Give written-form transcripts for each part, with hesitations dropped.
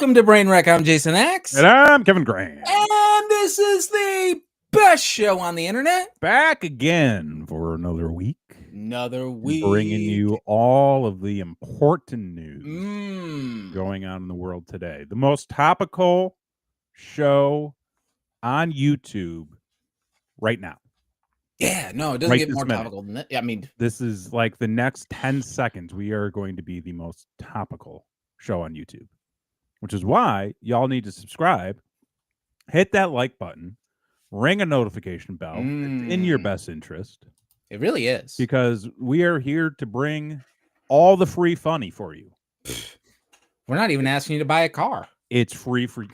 Welcome to Brain Wreck. I'm Jason X. And I'm Kevin Grant. And this is the best show on the internet. Back again for another week. Another week. Bringing you all of the important news going on in the world today. The most topical show on YouTube right now. Yeah, no, it doesn't get more topical than that. I mean, this is like the next 10 seconds. We are going to be the most topical show on YouTube, which is why y'all need to subscribe, hit that like button, ring a notification bell. It's in your best interest. It really is. Because we are here to bring all the free funny for you. We're not even asking you to buy a car. It's free for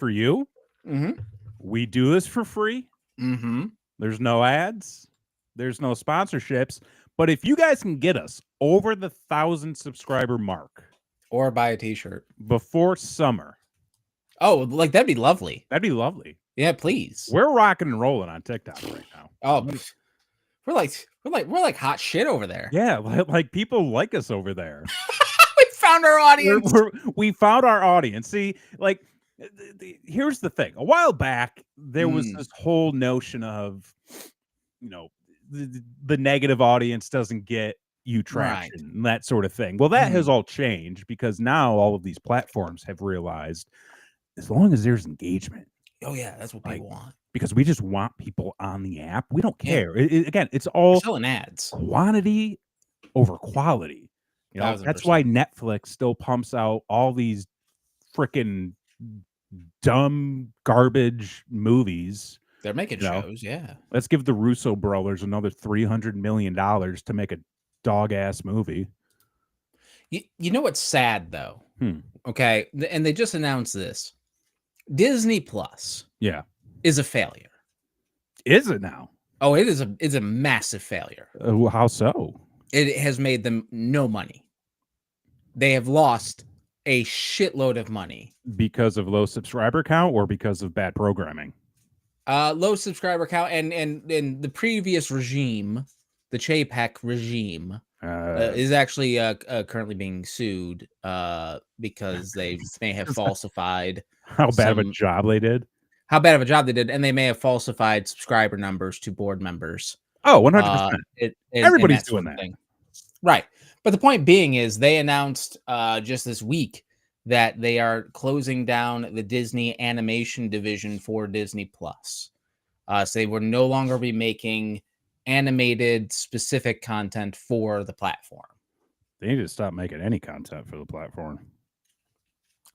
you. We do this for free. There's no ads. There's no sponsorships. But if you guys can get us over the 1,000 subscriber mark, or buy a t-shirt before summer. Oh, like that'd be lovely. That'd be lovely. Yeah, please. We're rocking and rolling on TikTok right now. Oh, we're like hot shit over there. Yeah, like people like us over there. We found our audience. We found our audience. See, like, here's the thing. A while back, there was this whole notion of, you know, the negative audience doesn't get you traction and that sort of thing. Well, that has all changed because now all of these platforms have realized as long as there's engagement. Oh yeah, that's what people want. Because we just want people on the app. We don't care. Again, it's all selling ads. Quantity over quality. You know, 1,000%. That's why Netflix still pumps out all these freaking dumb garbage movies. They're making shows, yeah. Let's give the Russo brothers another $300 million to make a dog-ass movie. You know what's sad, though? Okay, and they just announced this. Disney Plus is a failure. Is it now? Oh, it's a massive failure. How so? It has made them no money. They have lost a shitload of money. Because of low subscriber count or because of bad programming? Low subscriber count and the previous regime, the Chapek regime, is actually currently being sued because they may have falsified how bad of a job they did. How bad of a job they did, and they may have falsified subscriber numbers to board members. Oh, 100%. Everybody's doing that. Right. But the point being is they announced just this week that they are closing down the Disney animation division for Disney Plus. So they will no longer be making animated specific content for the platform. They need to stop making any content for the platform.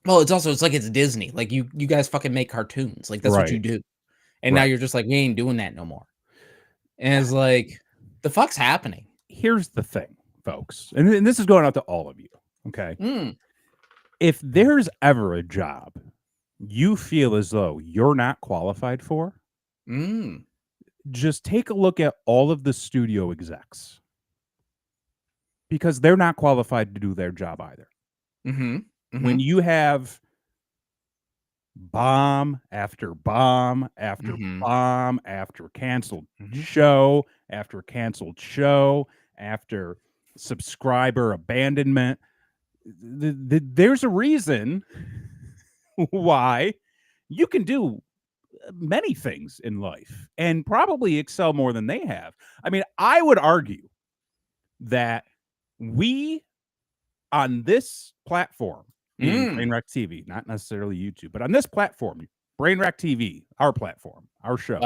Well, it's like it's Disney. Like you guys fucking make cartoons. Like that's what you do. And now you're just like, we ain't doing that no more. And it's like, the fuck's happening? Here's the thing, folks. And this is going out to all of you. Okay. If there's ever a job you feel as though you're not qualified for, just take a look at all of the studio execs. Because they're not qualified to do their job either. When you have bomb after bomb after bomb after canceled show after canceled show after subscriber abandonment, there's a reason why you can do many things in life and probably excel more than they have. I mean, I would argue that we on this platform, Brainwreck TV, not necessarily YouTube, but on this platform, Brainwreck TV, our platform, our show,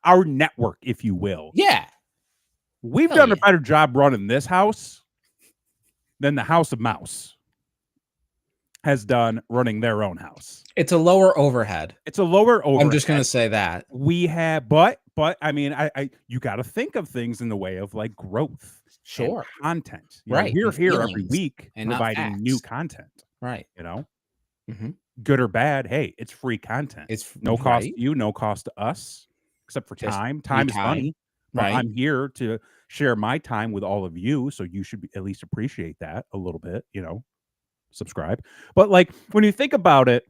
our network, if you will. Yeah. We've done a better job running this house than the House of Mouse has done running their own house. It's a lower overhead. It's a lower overhead. I'm just going to say that. We have, but I mean, you got to think of things in the way of like growth. Sure. Content. Right. We're here every week and providing new content. Right. You know, good or bad. Hey, it's free content. It's no cost to you, no cost to us, except for time. Time is money. But I'm here to share my time with all of you. So you should at least appreciate that a little bit, you know, subscribe. But like when you think about it,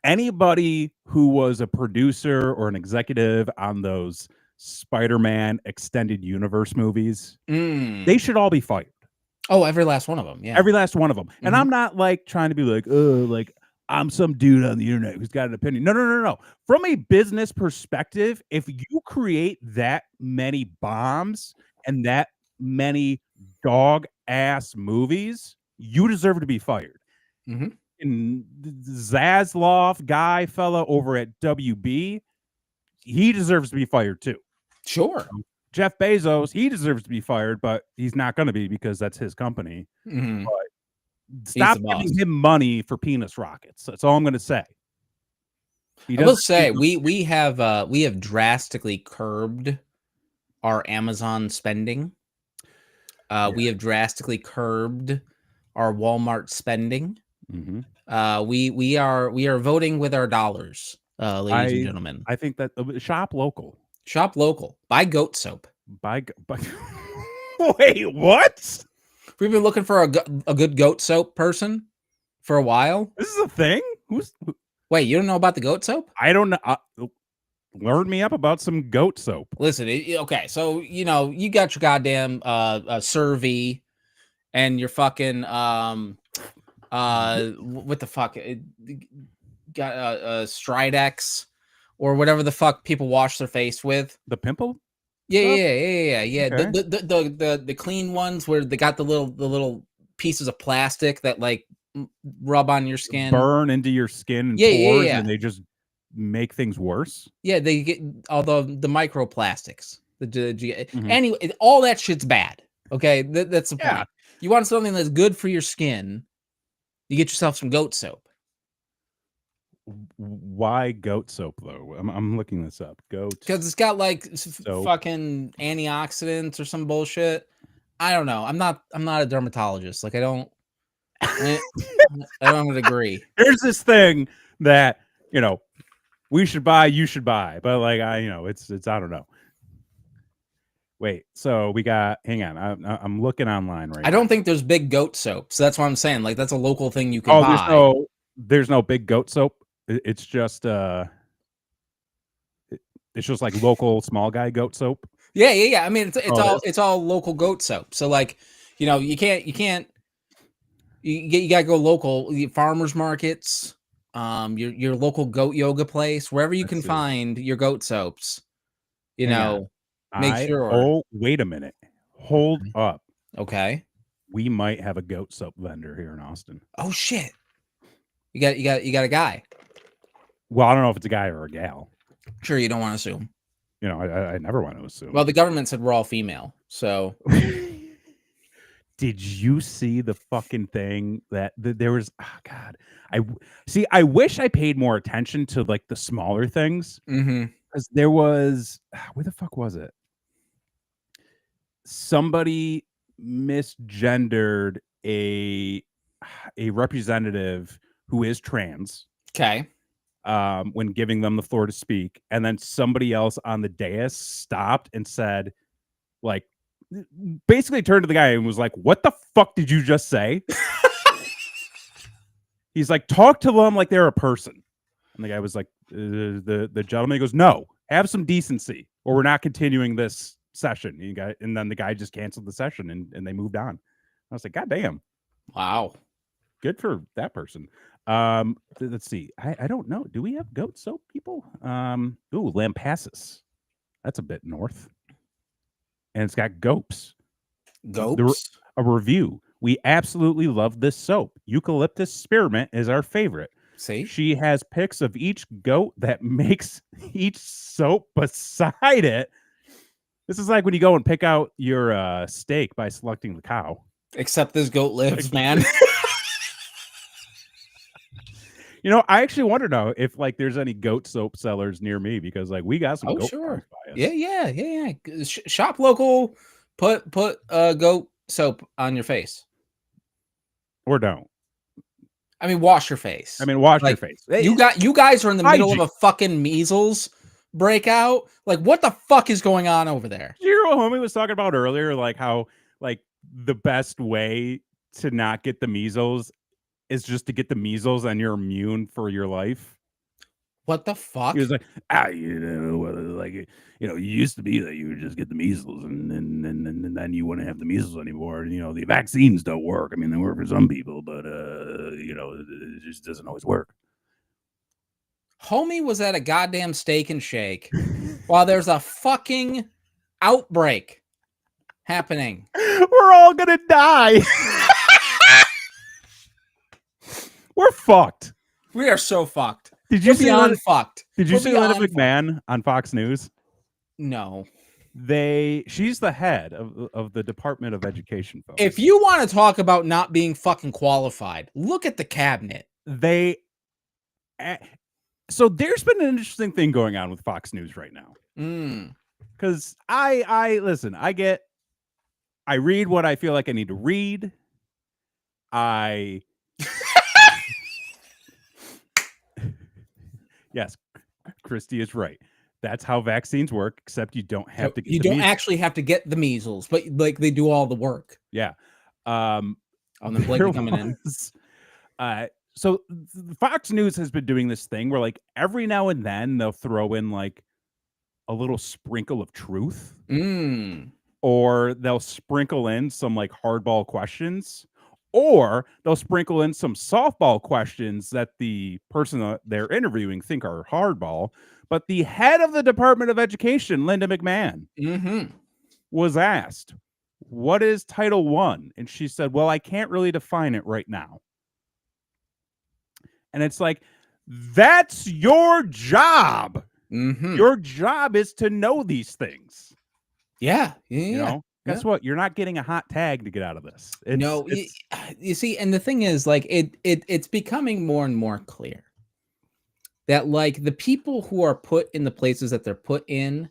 anybody who was a producer or an executive on those Spider-Man extended universe movies, they should all be fired. Oh, every last one of them. Yeah. Every last one of them. And I'm not like trying to be like, oh, like I'm some dude on the internet who's got an opinion. No. From a business perspective, if you create that many bombs and that many dog ass movies, you deserve to be fired. And Zaslav guy fella over at WB, he deserves to be fired too. Sure. Jeff Bezos, he deserves to be fired, but he's not going to be because that's his company. But stop giving him money for penis rockets. That's all I'm going to say. I will say we have drastically curbed our Amazon spending. We have drastically curbed our Walmart spending. We are voting with our dollars, ladies and gentlemen. I think that shop local. Shop local. Buy goat soap. Wait, what? We've been looking for a good goat soap person for a while. This is a thing? Wait, you don't know about the goat soap? I don't know. Learn me up about some goat soap. Listen, okay, so you got your goddamn Cervi and your fucking what the fuck? Got Stridex or whatever the fuck people wash their face with. The pimple? Yeah. Okay. The clean ones where they got the little pieces of plastic that like rub on your skin, burn into your skin and pores, and they just make things worse. Yeah, they get all the microplastics. Anyway, all that shit's bad. Okay, that's the point. You want something that's good for your skin, you get yourself some goat soap. Why goat soap though? I'm looking this up. Goat because it's got like fucking antioxidants or some bullshit. I don't know. I'm not a dermatologist. Like I don't have a degree. There's this thing that we should buy, you should buy, but like it's I don't know. Wait, so we got. Hang on, I'm looking online right now. I don't think there's big goat soap, so that's what I'm saying. Like that's a local thing you can buy. There's no big goat soap. It's just it's just like local small guy goat soap. Yeah. I mean, it's all local goat soap. So like, you gotta go local farmers markets, your local goat yoga place, wherever you can find your goat soaps. Make sure. Oh, wait a minute. Hold up. Okay. We might have a goat soap vendor here in Austin. Oh shit. You got a guy. Well, I don't know if it's a guy or a gal. Sure, you don't want to assume. I never want to assume. Well, the government said we're all female, so. Did you see the fucking thing that there was? Oh God, I wish I paid more attention to like the smaller things. Because there was, where the fuck was it? Somebody misgendered a representative who is trans. Okay. When giving them the floor to speak, and then somebody else on the dais stopped and said, like, basically turned to the guy and was like, "What the fuck did you just say?" He's like, "Talk to them like they're a person." And the guy was like, the gentleman goes, "No, have some decency, or we're not continuing this session." And then the guy just canceled the session and they moved on. I was like, God damn. Wow. Good for that person. Let's see. I don't know. Do we have goat soap people? Ooh, Lampasas. That's a bit north. And it's got goats. Goats? A review. We absolutely love this soap. Eucalyptus spearmint is our favorite. See? She has pics of each goat that makes each soap beside it. This is like when you go and pick out your steak by selecting the cow. Except this goat lives, man. I actually wonder now if like there's any goat soap sellers near me, because like we got some goat sure. by us. Yeah. Shop local, put goat soap on your face. Or don't. I mean, wash your face. Wash your face. You guys are in the middle of a fucking measles breakout. Like, what the fuck is going on over there? Your homie was talking about earlier, like how like the best way to not get the measles is just to get the measles and you're immune for your life. What the fuck? He was like, like, it used to be that you would just get the measles and then you wouldn't have the measles anymore. And, the vaccines don't work. I mean, they work for some people, but, it just doesn't always work. Homie was at a goddamn Steak and Shake while there's a fucking outbreak happening. We're all going to die. We're fucked. We are so fucked. Did you see fucked? Did you see Linda McMahon on Fox News? No. She's the head of the Department of Education, folks. If you want to talk about not being fucking qualified, look at the cabinet. So there's been an interesting thing going on with Fox News right now. Because I listen, I read what I feel like I need to read. Yes, Christy is right. That's how vaccines work, except you don't have to get you don't actually have to get the measles, but like they do all the work. Yeah. On the Blake coming in. So Fox News has been doing this thing where like every now and then they'll throw in like a little sprinkle of truth. Or they'll sprinkle in some like hardball questions. Or they'll sprinkle in some softball questions that the person that they're interviewing think are hardball. But the head of the Department of Education, Linda McMahon, was asked, what is Title I? And she said, well, I can't really define it right now. And it's like, that's your job. Your job is to know these things. Yeah. Guess what? You're not getting a hot tag to get out of this. You see, and the thing is, like, it's becoming more and more clear that like the people who are put in the places that they're put in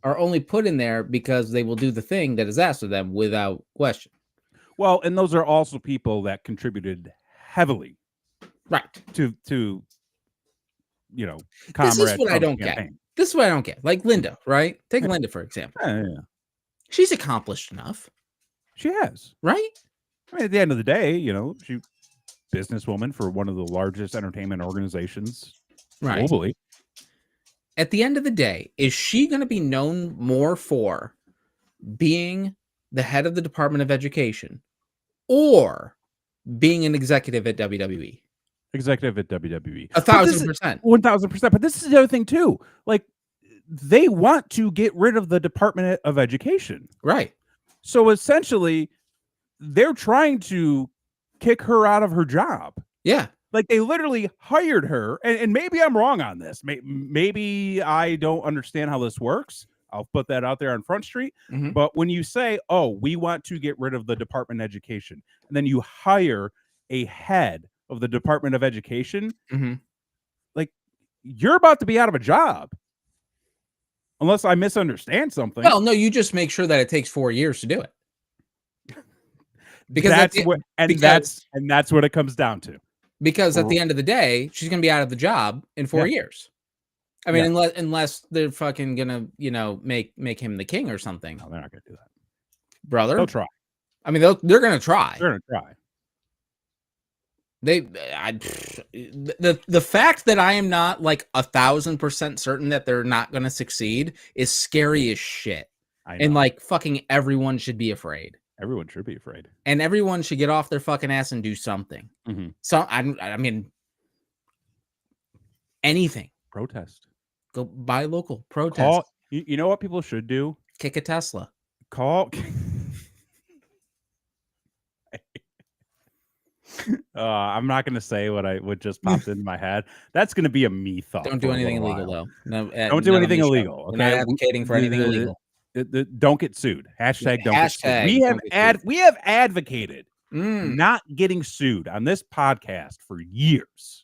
are only put in there because they will do the thing that is asked of them without question. Well, and those are also people that contributed heavily, right, to this is what I don't get. This is what I don't get. Like Linda, right? Take Linda for example. Yeah. She's accomplished enough. She has, right? I mean, at the end of the day, she businesswoman for one of the largest entertainment organizations globally. At the end of the day, is she going to be known more for being the head of the Department of Education or being an executive at WWE? Executive at WWE. 1,000%. 1,000%. But this is the other thing too. Like, they want to get rid of the Department of Education. Right. So essentially, they're trying to kick her out of her job. Yeah. Like, they literally hired her. And maybe I'm wrong on this. Maybe I don't understand how this works. I'll put that out there on Front Street. But when you say, oh, we want to get rid of the Department of Education, and then you hire a head of the Department of Education, like, you're about to be out of a job. Unless I misunderstand something. Well, no, you just make sure that it takes 4 years to do it. Because that's what it comes down to. Because at the end of the day, she's going to be out of the job in 4 years. I mean, unless they're fucking gonna, make him the king or something. No, they're not gonna do that, brother. They'll try. I mean, they're gonna try. They're gonna try. The fact that I am not like 1,000% certain that they're not going to succeed is scary as shit. And like fucking everyone should be afraid. Everyone should be afraid. And everyone should get off their fucking ass and do something. So I mean, anything. Protest. Go buy local. Protest. You know what people should do? Kick a Tesla. I'm not going to say what just popped into my head. That's going to be a me thought. Don't do anything illegal, though. No, don't do anything illegal. Okay? We're not advocating for anything illegal. Don't get sued. Hashtag don't get sued. We have advocated not getting sued on this podcast for years.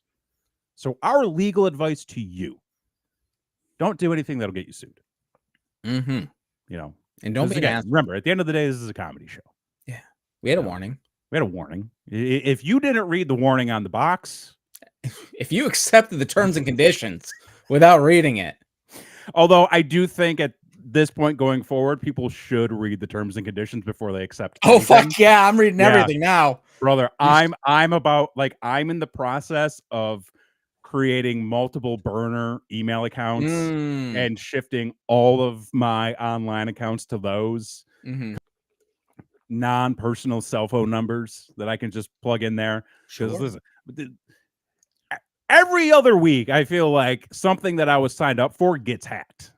So our legal advice to you: don't do anything that'll get you sued. And don't be an ass. Remember, at the end of the day, this is a comedy show. Yeah, we had a warning. We had a warning. If you didn't read the warning on the box, if you accepted the terms and conditions without reading it, although I do think at this point going forward, people should read the terms and conditions before they accept anything. Fuck yeah, I'm reading everything now, brother. I'm in the process of creating multiple burner email accounts Mm. and shifting all of my online accounts to those non-personal cell phone numbers that I can just plug in there. Because Sure. listen, every other week, I feel like something that I was signed up for gets hacked.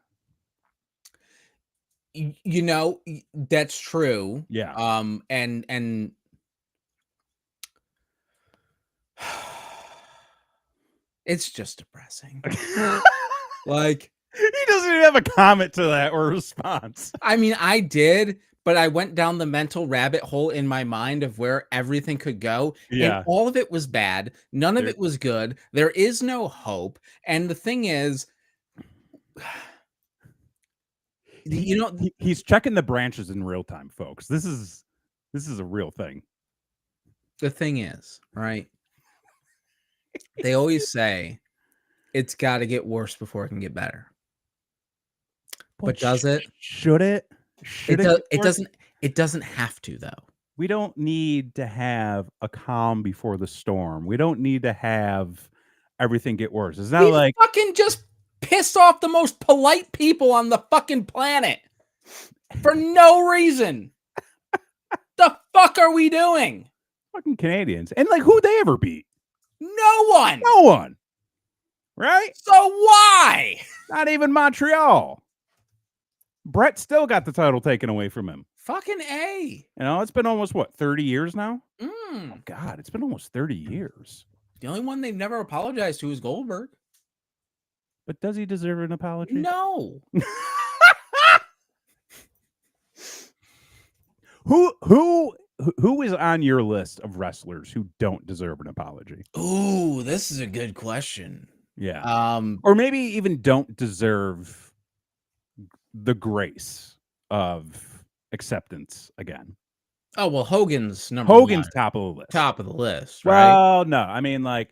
You know, that's true. Yeah. And it's just depressing. Like, he doesn't even have a comment to that or a response. I mean, I did, but I went down the mental rabbit hole in my mind of where everything could go, and Yeah. all of it was bad. None of it was good. There is no hope. And the thing is, you know, he's checking the branches in real time, folks. This is a real thing. the thing is, right? They always say it's got to get worse before it can get better. But does it? Should it? It doesn't have to, though. We don't need to have a calm before the storm. We don't need to have everything get worse. It's not like fucking just pissed off the most polite people on the fucking planet for no reason. The fuck are we doing? Fucking Canadians. And like, who'd they ever beat? No one. No one. Right? So why? Not even Montreal. Brett still got the title taken away from him. Fucking A. You know, it's been almost, what, 30 years now? Mm. Oh, God, it's been almost 30 years. The only one they've never apologized to is Goldberg. But does he deserve an apology? No. Who is on your list of wrestlers who don't deserve an apology? Ooh, this is a good question. Yeah. Or maybe even don't deserve the grace of acceptance again. Oh, well, Hogan's top of the list. Top of the list, right? Well, no. I mean, like,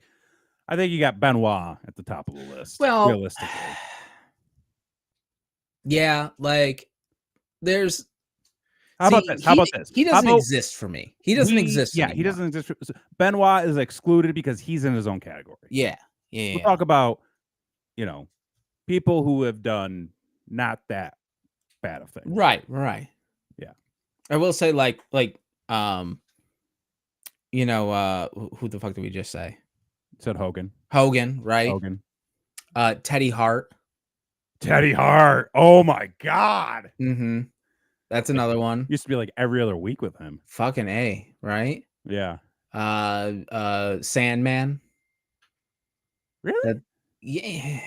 I think you got Benoit at the top of the list. Well, realistically. Yeah, like there's How about this? He doesn't exist for me. He doesn't exist. Yeah, anymore. he doesn't exist. Benoit is excluded because he's in his own category. Yeah. We'll talk about, people who have done not that bad of things. Right. Yeah. I will say, who the fuck did we just say? Said Hogan. Hogan, right? Hogan. Teddy Hart. Oh my God. Mm-hmm. That's another one. Used to be like every other week with him. Fucking A, right? Yeah. Sandman. Really? Yeah.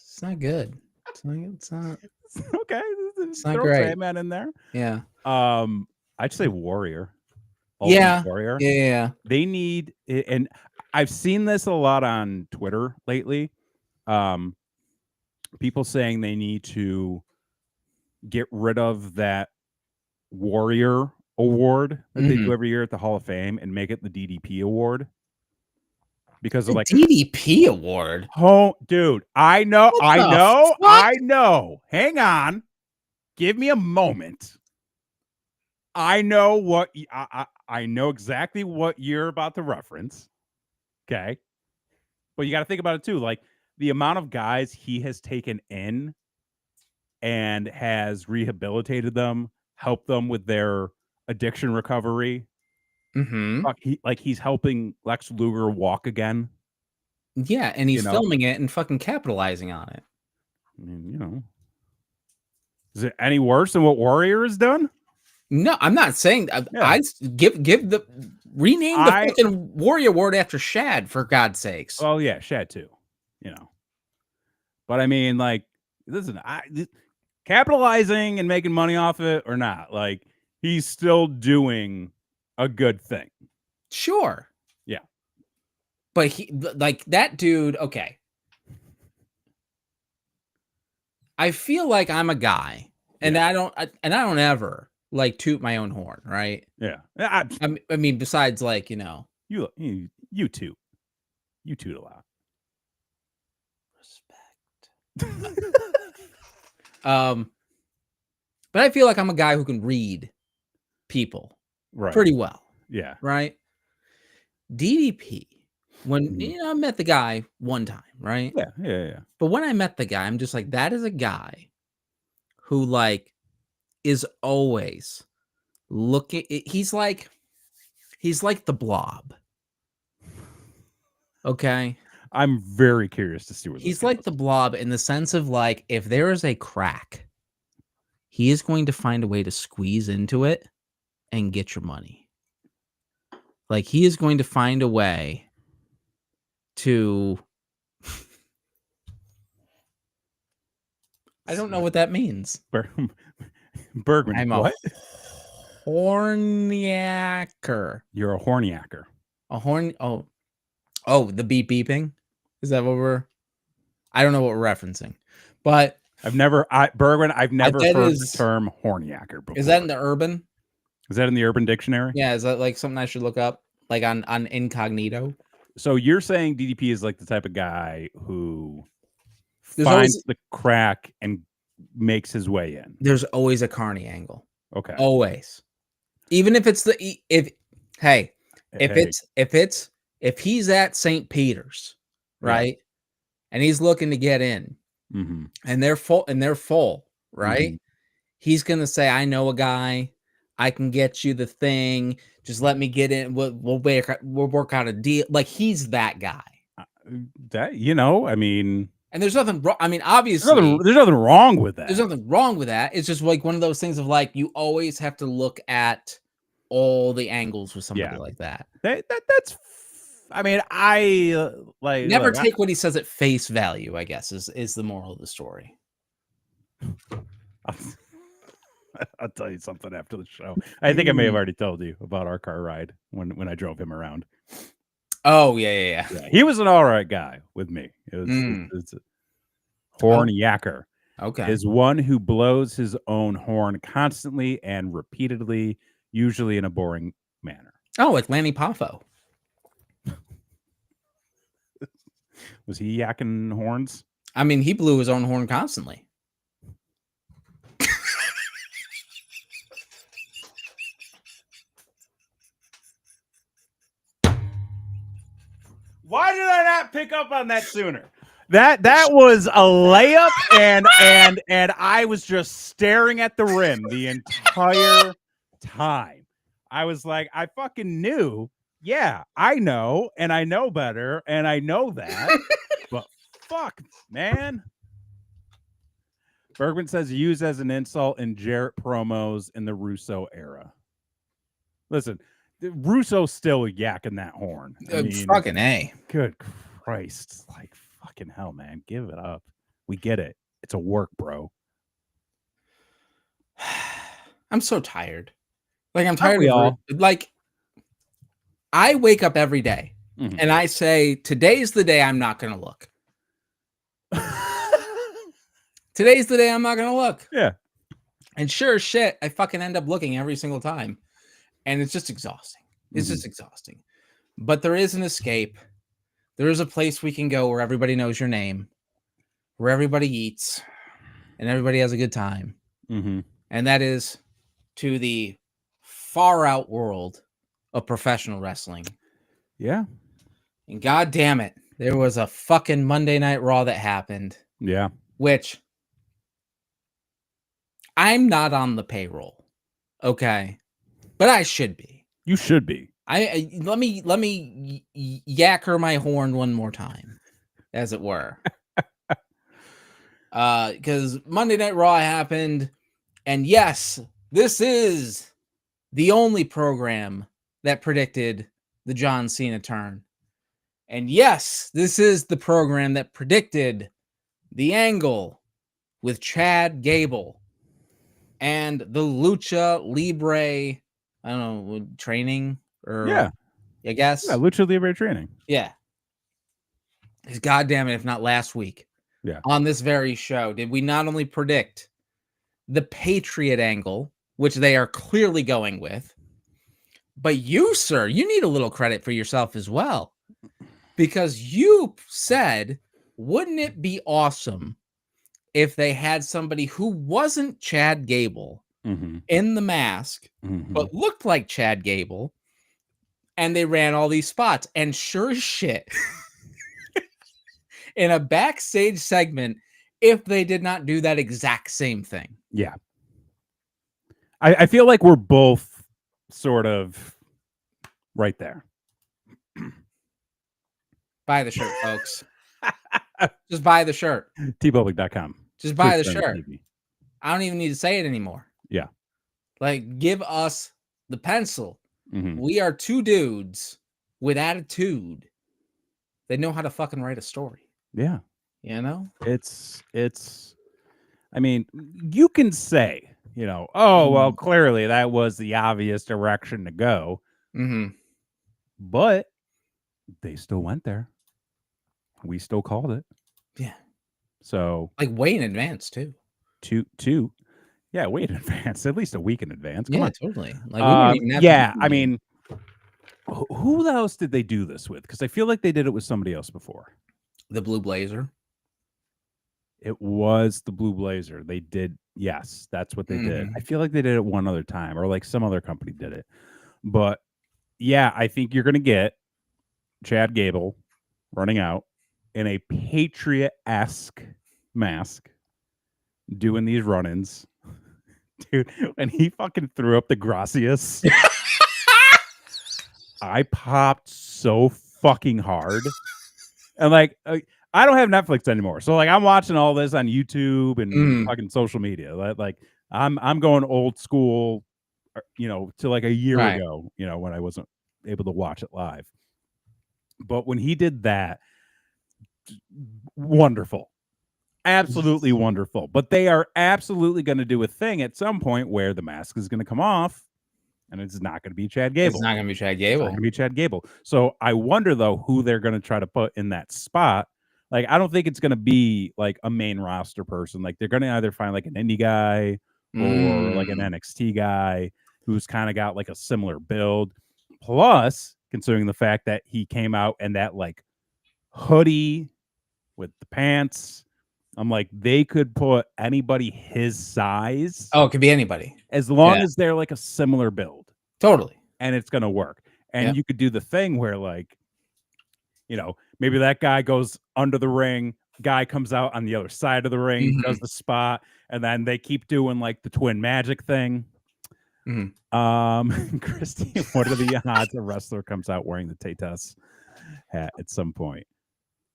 It's not good. It's not okay. It's not great. Sandman in there. Yeah. I'd say Warrior. Warrior. Yeah. They need, and I've seen this a lot on Twitter lately. People saying they need to get rid of that Warrior award that they do every year at the Hall of Fame and make it the DDP award. Because of DDP award. Oh, dude, I know. Hang on. Give me a moment. I know what I know exactly what you're about to reference. Okay. But you got to think about it too. Like the amount of guys he has taken in and has rehabilitated them, helped them with their addiction recovery. Mm-hmm. He's helping Lex Luger walk again. Yeah, and he's filming it and fucking capitalizing on it. I mean, is it any worse than what Warrior has done? No, I'm not saying. I rename the fucking Warrior award after Shad, for God's sakes. Oh yeah, Shad too. But I mean, like, listen, capitalizing and making money off it or not, like, he's still doing a good thing. Sure. Yeah. But he, like, that dude. Okay. I feel like I'm a guy, and I don't ever like toot my own horn, right? Yeah. I mean, besides, like, you toot a lot. Respect. But I feel like I'm a guy who can read people right pretty well. Yeah. Right. DDP, when I met the guy one time, right? Yeah. But when I met the guy, I'm just like, that is a guy who like is always looking. He's like the Blob. Okay. I'm very curious to see where this He's goes. like the Blob in the sense of like, if there is a crack, he is going to find a way to squeeze into it and get your money. Like he is going to find a way to I don't know what that means. Bergman, I'm what? a horniacker. You're a horniacker. A horn oh, the beeping? Is that what we're I don't know what we're referencing. But Bergman, I've never heard the is term horniacker before. Is that in the Urban? Is that in the Urban Dictionary? Yeah, is that like something I should look up? Like on incognito? So you're saying DDP is like the type of guy who There's finds the crack and makes his way in. There's always a carny angle. Okay. Always. Even if it's if he's at St. Peter's, right? Yeah. And he's looking to get in. Mm-hmm. And they're full, right? Mm-hmm. He's going to say, I know a guy. I can get you the thing. Just let me get in. We'll work out a deal. Like he's that guy. I mean, and there's nothing wrong. I mean, obviously, there's nothing wrong with that. There's nothing wrong with that. It's just like one of those things of like you always have to look at all the angles with somebody like that. That's. I mean, I like never take what he says at face value. I guess is the moral of the story. I'll tell you something after the show. I think I may have already told you about our car ride when I drove him around. Oh yeah. He was an all right guy with me. It was it's a horniacker. Okay, is one who blows his own horn constantly and repeatedly, usually in a boring manner. Oh, like Lanny Poffo. Was he yakking horns? I mean, he blew his own horn constantly. Why did I not pick up on that sooner? That was a layup, and I was just staring at the rim the entire time. I was like, I fucking knew. Yeah, I know, and I know better, and I know that. But fuck, man. Bergman says used as an insult in Jarrett promos in the Russo era. Listen, Russo's still yakking that horn. I mean, fucking A. Good Christ. Like, fucking hell, man. Give it up. We get it. It's a work, bro. I'm so tired. Like, I'm tired of it. Like, I wake up every day and I say, today's the day I'm not going to look. Today's the day I'm not going to look. Yeah. And sure as shit, I fucking end up looking every single time. And it's just exhausting. It's just exhausting. But there is an escape. There is a place we can go where everybody knows your name, where everybody eats, and everybody has a good time. Mm-hmm. And that is to the far out world of professional wrestling. Yeah. And god damn it, there was a fucking Monday Night Raw that happened. Yeah. Which I'm not on the payroll. Okay. But I should be. You should be. Let me yacker my horn one more time, as it were. Because Monday Night Raw happened, and yes, this is the only program that predicted the John Cena turn. And yes, this is the program that predicted the angle with Chad Gable and the Lucha Libre, I don't know, training or I guess. Yeah, Lucha Libre training. Yeah. Because goddamn it, if not last week. Yeah. On this very show, did we not only predict the Patriot angle, which they are clearly going with, but you, sir, you need a little credit for yourself as well. Because you said, wouldn't it be awesome if they had somebody who wasn't Chad Gable in the mask, but looked like Chad Gable, and they ran all these spots. And sure as shit, in a backstage segment, if they did not do that exact same thing. Yeah. I feel like we're both sort of right there. Buy the shirt, folks. Just buy the shirt. tpublic.com. Just buy the shirt. I don't even need to say it anymore. Yeah. Like, give us the pencil. Mm-hmm. We are two dudes with attitude. They know how to fucking write a story. Yeah. You know? It's I mean, you can say, you know, oh, well, clearly that was the obvious direction to go. Mm-hmm. But they still went there. We still called it. Yeah. So like way in advance too. Yeah, way in advance. At least a week in advance. Come Yeah, on. totally. Like we wouldn't even have to I mean, who else did they do this with? Because I feel like they did it with somebody else before. The Blue Blazer. It was the Blue Blazer. They did. Yes, that's what they did. I feel like they did it one other time, or like some other company did it. But yeah, I think you're going to get Chad Gable running out in a Patriot-esque mask doing these run-ins. Dude, when he fucking threw up the Gracias, I popped so fucking hard. And like, I don't have Netflix anymore, so like I'm watching all this on YouTube and fucking social media. Like I'm going old school, you know, to like a year ago, you know, when I wasn't able to watch it live. But when he did that, wonderful, absolutely wonderful. But they are absolutely going to do a thing at some point where the mask is going to come off, and it's not going to be Chad Gable. It's not going to be Chad Gable. It's not going to be Chad Gable. So I wonder though who they're going to try to put in that spot. Like, I don't think it's going to be like a main roster person. Like, they're going to either find like an indie guy or like an NXT guy who's kind of got like a similar build. Plus, considering the fact that he came out in that like hoodie with the pants, I'm like, they could put anybody his size. Oh, it could be anybody. As long as they're like a similar build. Totally. And it's going to work. And you could do the thing where like, you know, maybe that guy goes under the ring, guy comes out on the other side of the ring, does the spot, and then they keep doing like the twin magic thing. Christine, what are the odds a wrestler comes out wearing the Tatas hat at some point?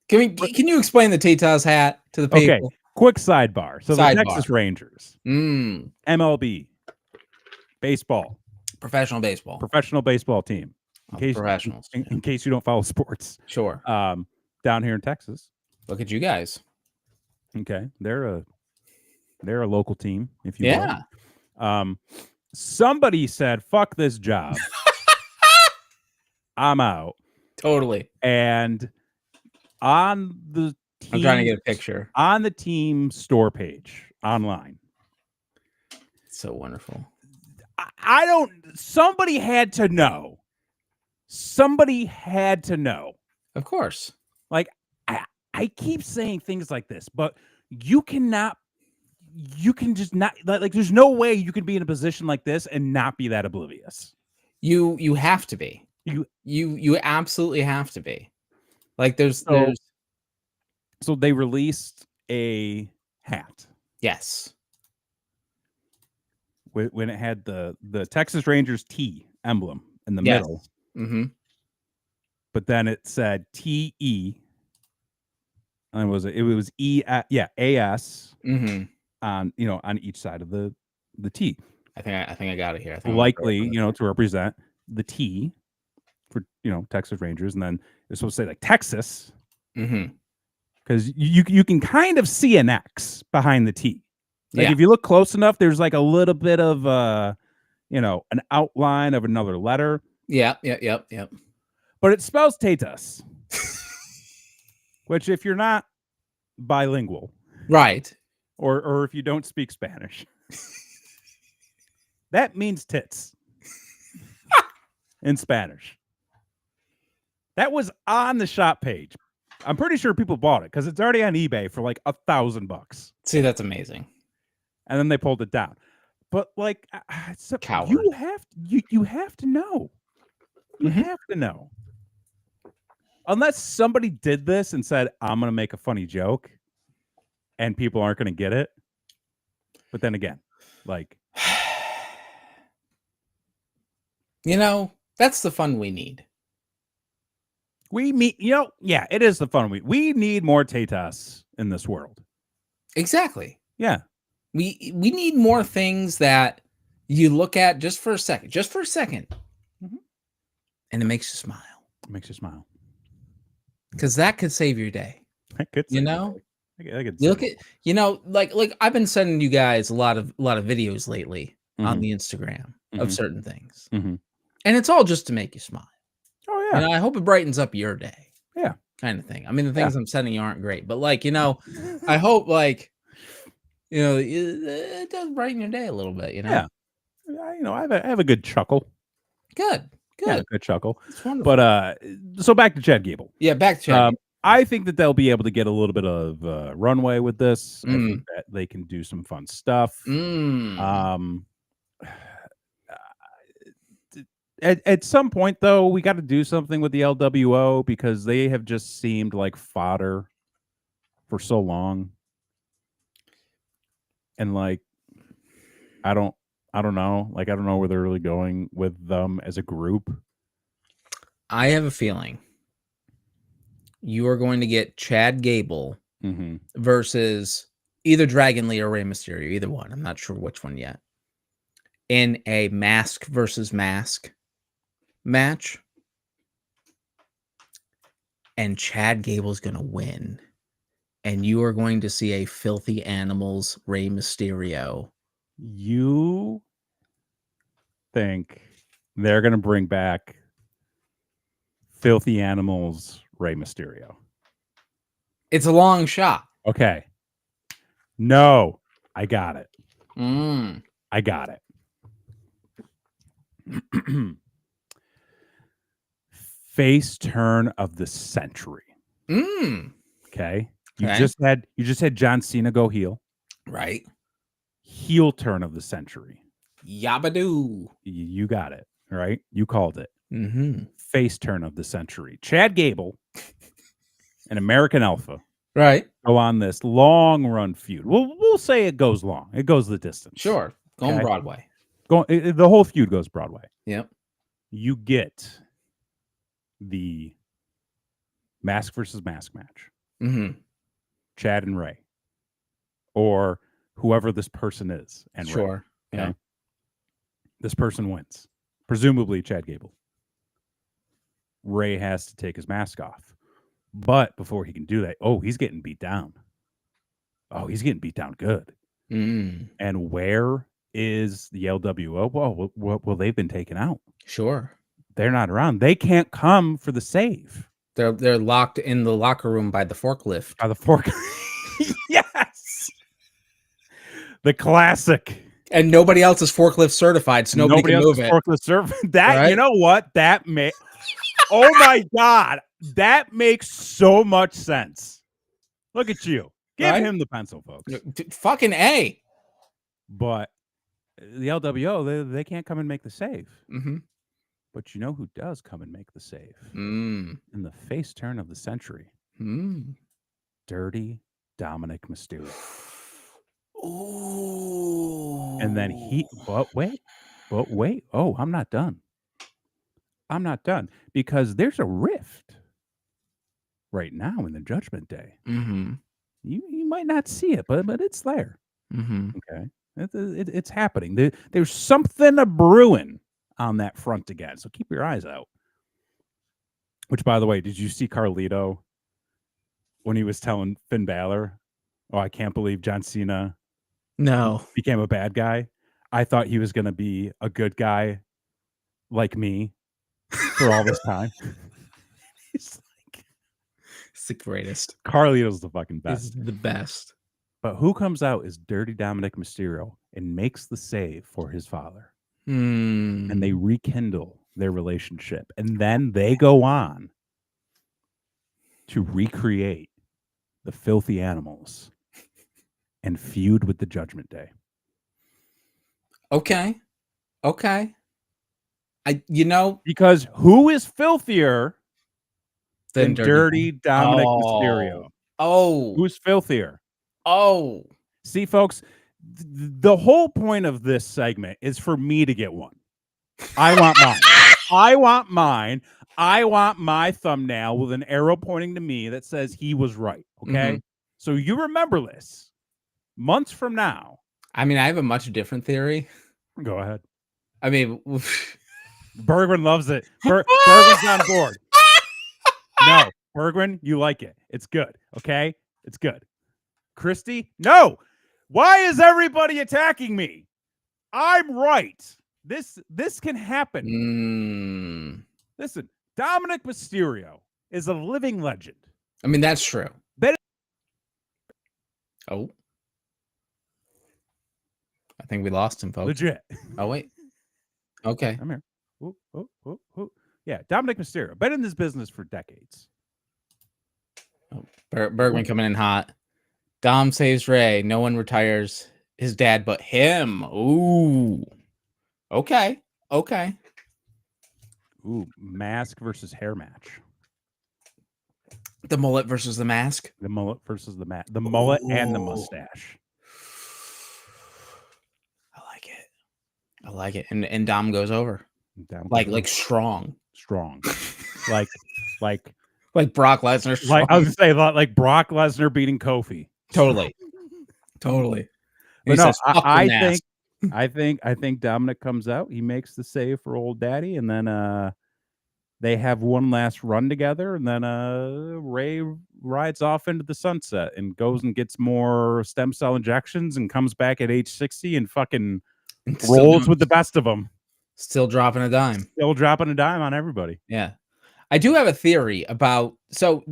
Can you explain the Tatas hat to the people? Okay, quick sidebar. So the Texas Rangers, MLB, baseball, professional baseball team. Professionals. In case you don't follow sports. Sure. Down here in Texas. Look at you guys. Okay. They're a local team, if you will. Somebody said, fuck this job. I'm out. Totally. And on the team, I'm trying to get a picture. On the team store page online. So wonderful. Somebody had to know. Somebody had to know. Of course. Like, I keep saying things like this, but you can just not, like, there's no way you can be in a position like this and not be that oblivious. You have to be. You absolutely have to be. Like, so they released a hat. Yes. When it had the Texas Rangers T emblem in the middle. But then it said TE. And it was AS on, you know, on each side of the T. I think I got it here. Likely, you know, to represent the T for, you know, Texas Rangers, and then it's supposed to say like Texas. Because you can kind of see an X behind the T. Like if you look close enough, there's like a little bit of you know, an outline of another letter. Yep. But it spells Tatas. Which, if you're not bilingual, right, or if you don't speak Spanish, that means tits in Spanish. That was on the shop page. I'm pretty sure people bought it because it's already on eBay for like $1,000. See, that's amazing. And then they pulled it down. But like, coward. You have to know. You have to know. Unless somebody did this and said, I'm going to make a funny joke and people aren't going to get it. But then again, like, that's the fun we need. Yeah, it is the fun we need more Tatas in this world. Exactly. Yeah. We need more things that you look at just for a second, Mm-hmm. and it makes you smile. It makes you smile. Because that could save your day. That could you look at like I've been sending you guys a lot of videos lately on the Instagram of certain things, and it's all just to make you smile. Oh yeah. I hope it brightens up your day. Yeah, kind of thing. I mean, the things I'm sending you aren't great, but I hope it does brighten your day a little bit. Yeah. I have a good chuckle. Good. Yeah, good chuckle. It's wonderful. But so back to Chad Gable. Yeah, back to Chad. I think that they'll be able to get a little bit of runway with this. I think that they can do some fun stuff. At some point, though, we got to do something with the LWO because they have just seemed like fodder for so long. And I don't know. I don't know where they're really going with them as a group. I have a feeling you are going to get Chad Gable versus either Dragon Lee or Rey Mysterio, either one. I'm not sure which one yet. In a mask versus mask match. And Chad Gable's going to win. And you are going to see a Filthy Animals Rey Mysterio. You think they're going to bring back Filthy Animals Rey Mysterio? It's a long shot. Okay. No, I got it. I got it. Face turn of the century. Okay. You just had John Cena go heel. Right. Heel turn of the century. Yabadoo. You got it. Right. You called it. Face turn of the century. Chad Gable and American Alpha. Right. Go on this long run feud. We'll say it goes long. It goes the distance. Sure. Going Broadway. The whole feud goes Broadway. Yep. You get the mask versus mask match. Chad and Ray. Or whoever this person is. And sure. Ray, okay? Yeah. This person wins. Presumably Chad Gable. Ray has to take his mask off. But before he can do that, he's getting beat down. He's getting beat down good. And where is the LWO? Well, they've been taken out. Sure. They're not around. They can't come for the save. They're locked in the locker room by the forklift. By the forklift. Yes. The classic. And nobody else is forklift certified, so nobody can move it. Forklift certified. That, right? You know what? That may. Oh my God. That makes so much sense. Look at you. Give him the pencil, folks. Fucking A. But the LWO, they can't come and make the save. But you know who does come and make the save? In the face turn of the century. Dirty Dominic Mysterio. Ooh. And then wait. Oh, I'm not done. Because there's a rift right now in the Judgment Day. You might not see it, but it's there. Okay, it's happening. There's something a brewing on that front again. So keep your eyes out. Which, by the way, did you see Carlito when he was telling Finn Balor, "Oh, I can't believe John Cena became a bad guy. I thought he was going to be a good guy like me for all this time." He's like, it's the greatest. Carlito's the fucking best. He's the best. But who comes out is Dirty Dominic Mysterio and makes the save for his father. And they rekindle their relationship. And then they go on to recreate the Filthy Animals and feud with the Judgment Day. Okay. Because who is filthier than than dirty Dominic Mysterio? Who's filthier? See, folks, the whole point of this segment is for me to get one. I want mine. I want mine. I want my thumbnail with an arrow pointing to me that says he was right. Okay. So you remember this months from now. I mean, I have a much different theory. Go ahead. I mean, Bergwin loves it. Bergwin's on board. No, Bergwin, you like it. It's good. Okay. It's good. Christy, no. Why is everybody attacking me? I'm right. This can happen. Listen, Dominic Mysterio is a living legend. I mean, that's true. Oh. I think we lost him, folks. Legit. Oh, wait. Okay. I'm here. Ooh. Yeah, Dominic Mysterio. Been in this business for decades. Oh, Bergman coming in hot. Dom saves Ray. No one retires his dad but him. Ooh. Okay. Ooh, mask versus hair match. The mullet versus the mask. The mullet versus the mask. The mullet and the mustache. I like it. And Dom goes over. Like strong. like Brock Lesnar. Like I was gonna say like Brock Lesnar beating Kofi. Totally. But no, I think Dominic comes out. He makes the save for old daddy, and then they have one last run together, and then Ray rides off into the sunset and goes and gets more stem cell injections and comes back at age 60 and fucking rolls with the best of them. Still dropping a dime. On everybody. Yeah. I do have a theory about, so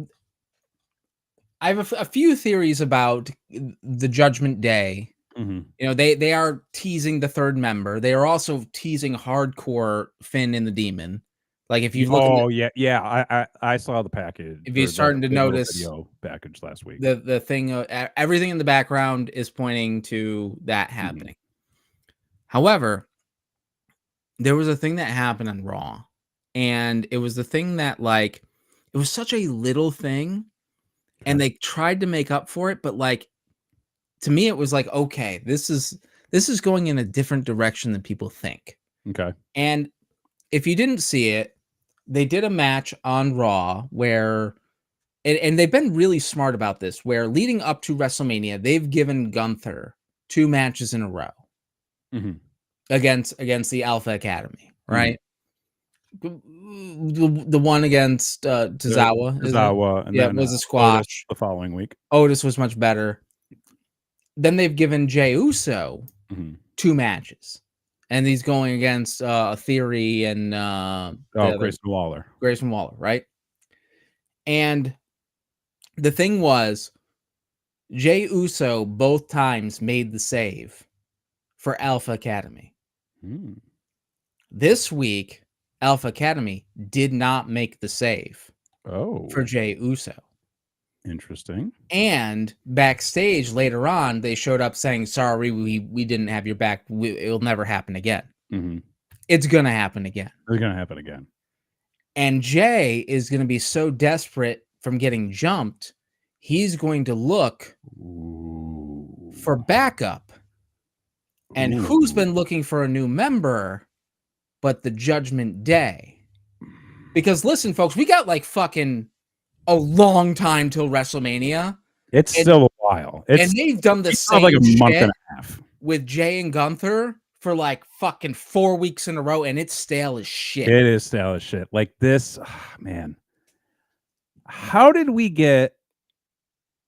I have a few theories about the Judgment Day. You know, they are teasing the third member. They are also teasing hardcore Finn and the Demon. Like if you look, I saw the package. If you're starting to notice video package last week, the thing, everything in the background is pointing to that happening. However, there was a thing that happened on Raw, and it was the thing that like it was such a little thing, and they tried to make up for it, but like to me, it was like, okay, this is going in a different direction than people think. Okay, and if you didn't see it, they did a match on Raw where, and they've been really smart about this, where leading up to WrestleMania, they've given Gunther 2 matches in a row against the Alpha Academy, right? The one against Tozawa, and then was a squash. Otis the following week. Otis was much better. Then they've given Jey Uso 2 matches. And he's going against Theory and Grayson Waller. Grayson Waller, right? And the thing was, Jey Uso both times made the save for Alpha Academy. This week, Alpha Academy did not make the save for Jey Uso. Interesting. And backstage later on, they showed up saying, sorry, we didn't have your back. It'll never happen again. It's going to happen again. It's going to happen again. And Jay is going to be so desperate from getting jumped, he's going to look for backup. And who's been looking for a new member but the Judgment Day? Because listen, folks, we got like fucking a long time till WrestleMania. It's still a while. And they've done the same like a month and a half with Jay and Gunther for like fucking 4 weeks in a row, and it's stale as shit. It is stale as shit. Like this, man. How did we get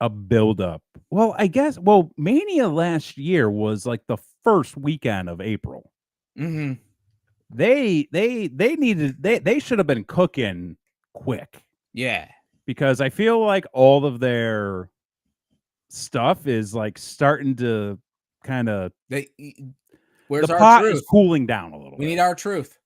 a build-up? Well, I guess, Mania last year was like the first weekend of April. They should have been cooking quick. Yeah. Because I feel like all of their stuff is like starting to kind of. Where's the our pot truth? Is cooling down a little bit. We need our truth.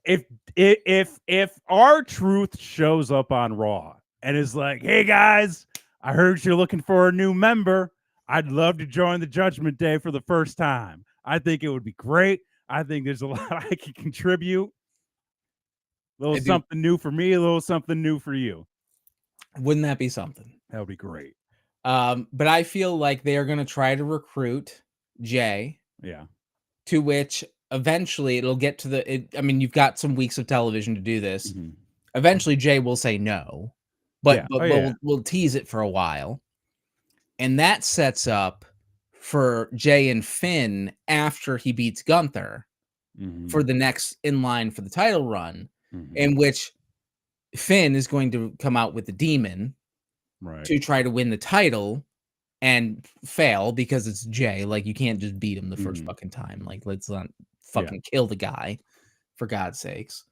If our truth shows up on Raw and is like, hey guys, I heard you're looking for a new member. I'd love to join the Judgment Day for the first time. I think it would be great. I think there's a lot I can contribute. A little I do. something new for me, a little something new for you. Wouldn't that be something? That would be great. But I feel like they are going to try to recruit Jay. Yeah. To which eventually it'll get to I mean, you've got some weeks of television to do this. Mm-hmm. Eventually, Jay will say no, but Yeah. we'll tease it for a while, and that sets up for Jay and Finn after he beats Gunther for the next in line for the title run, in which Finn is going to come out with the demon to try to win the title and fail because it's Jay. Like, you can't just beat him the first fucking time. Like, let's not fucking kill the guy, for God's sakes.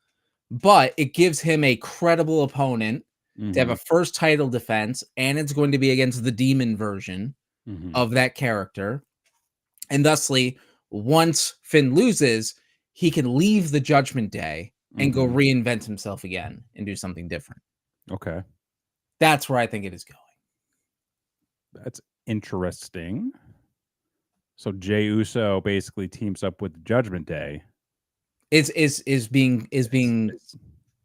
But it gives him a credible opponent to have a first title defense, and it's going to be against the demon version of that character. And thusly, once Finn loses, he can leave the Judgment Day and go reinvent himself again and do something different. Okay. That's where I think it is going. That's interesting. So Jey Uso basically teams up with the Judgment Day. Is being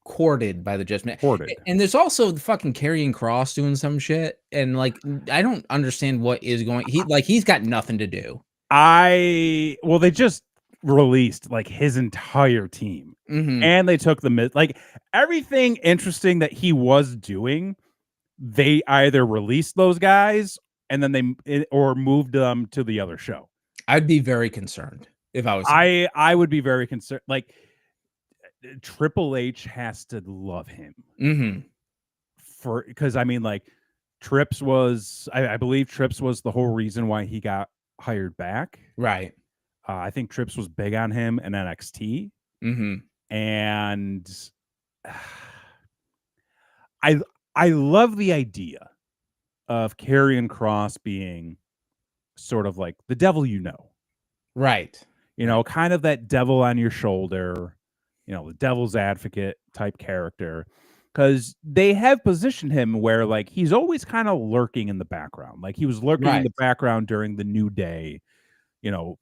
courted by the Judgment. Courted. And there's also the fucking Karrion Kross doing some shit, and like I don't understand what is going. He's got nothing to do. Well, they just released like his entire team, and they took like everything interesting that he was doing. They either released those guys and then or moved them to the other show. I'd be very concerned if I was. I would be very concerned. Like Triple H has to love him because I mean, like Trips was, I believe Trips was the whole reason why he got hired back. Right. I think Trips was big on him in NXT, and I love the idea of Karrion Kross being sort of like the devil, right? You know, kind of that devil on your shoulder, you know, the devil's advocate type character, because they have positioned him where like he's always kind of lurking in the background. Like he was lurking in the background during the New Day, you know,